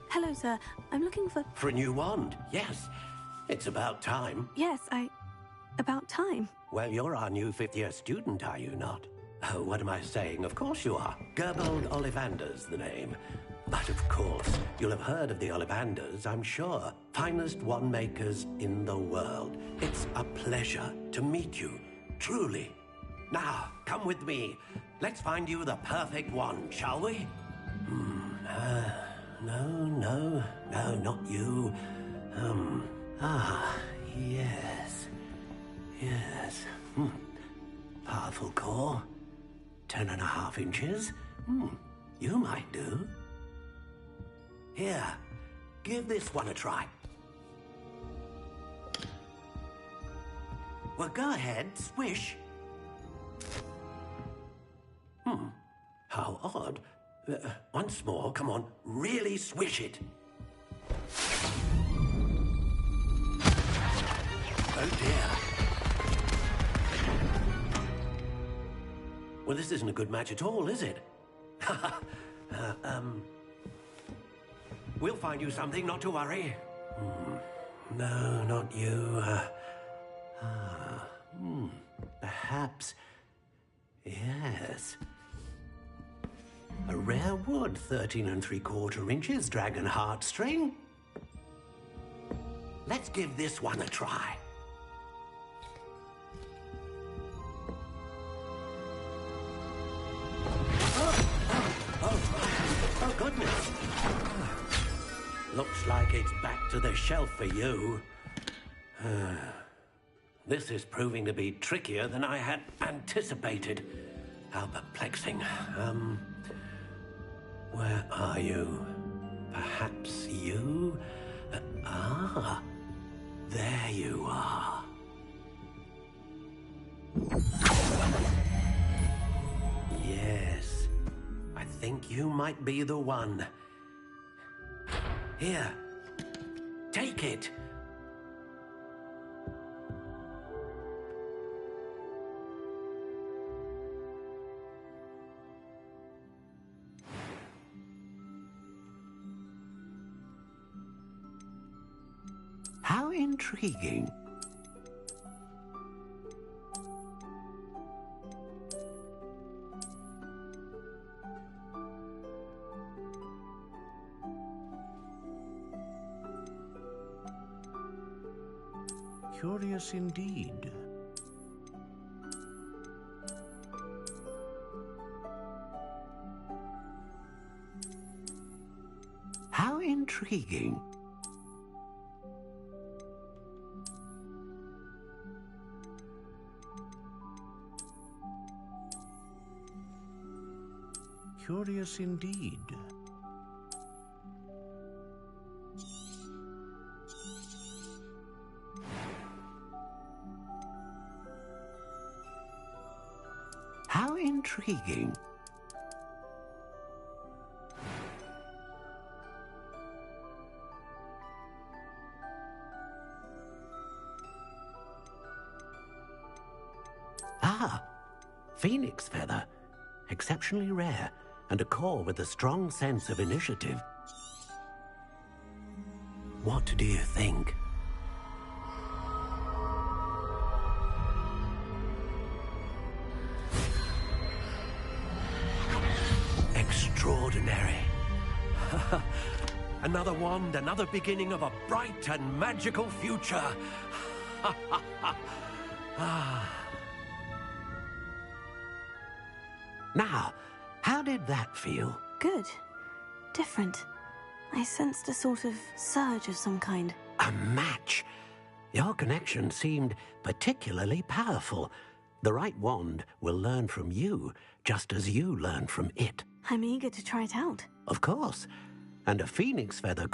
B: Hello, sir. I'm looking for...
H: For a new wand, yes. It's about time.
B: Yes, about time.
H: Well, you're our new fifth-year student, are you not? Oh, what am I saying? Of course you are. Gerbold Ollivander's the name. But of course, you'll have heard of the Ollivanders, I'm sure. Finest wand makers in the world. It's a pleasure to meet you, truly. Now, come with me. Let's find you the perfect wand, shall we? No, not you. Yes. Yes. Powerful core. 10.5 inches. You might do. Here, give this one a try. Well, go ahead, swish. How odd. Once more, come on, really swish it. Oh dear. Well, this isn't a good match at all, is it? We'll find you something, not to worry. No, not you. Perhaps... Yes. A rare wood, 13 3/4 inches, dragon heartstring. Let's give this one a try. Oh, goodness. Looks like it's back to the shelf for you. This is proving to be trickier than I had anticipated. How perplexing. Where are you? Perhaps you? There you are. Yes, I think you might be the one. Here, take it. How intriguing. Curious indeed. intriguing.
G: Curious indeed.
H: How intriguing. Ah, phoenix feather. Exceptionally rare, and a core with a strong sense of initiative. What do you think? Extraordinary. Another wand, another beginning of a bright and magical future. Now, how did that feel?
B: Good. Different. I sensed a sort of surge of some kind.
H: A match. Your connection seemed particularly powerful. The right wand will learn from you, just as you learn from it.
B: I'm eager to try it out.
H: Of course. And a phoenix feather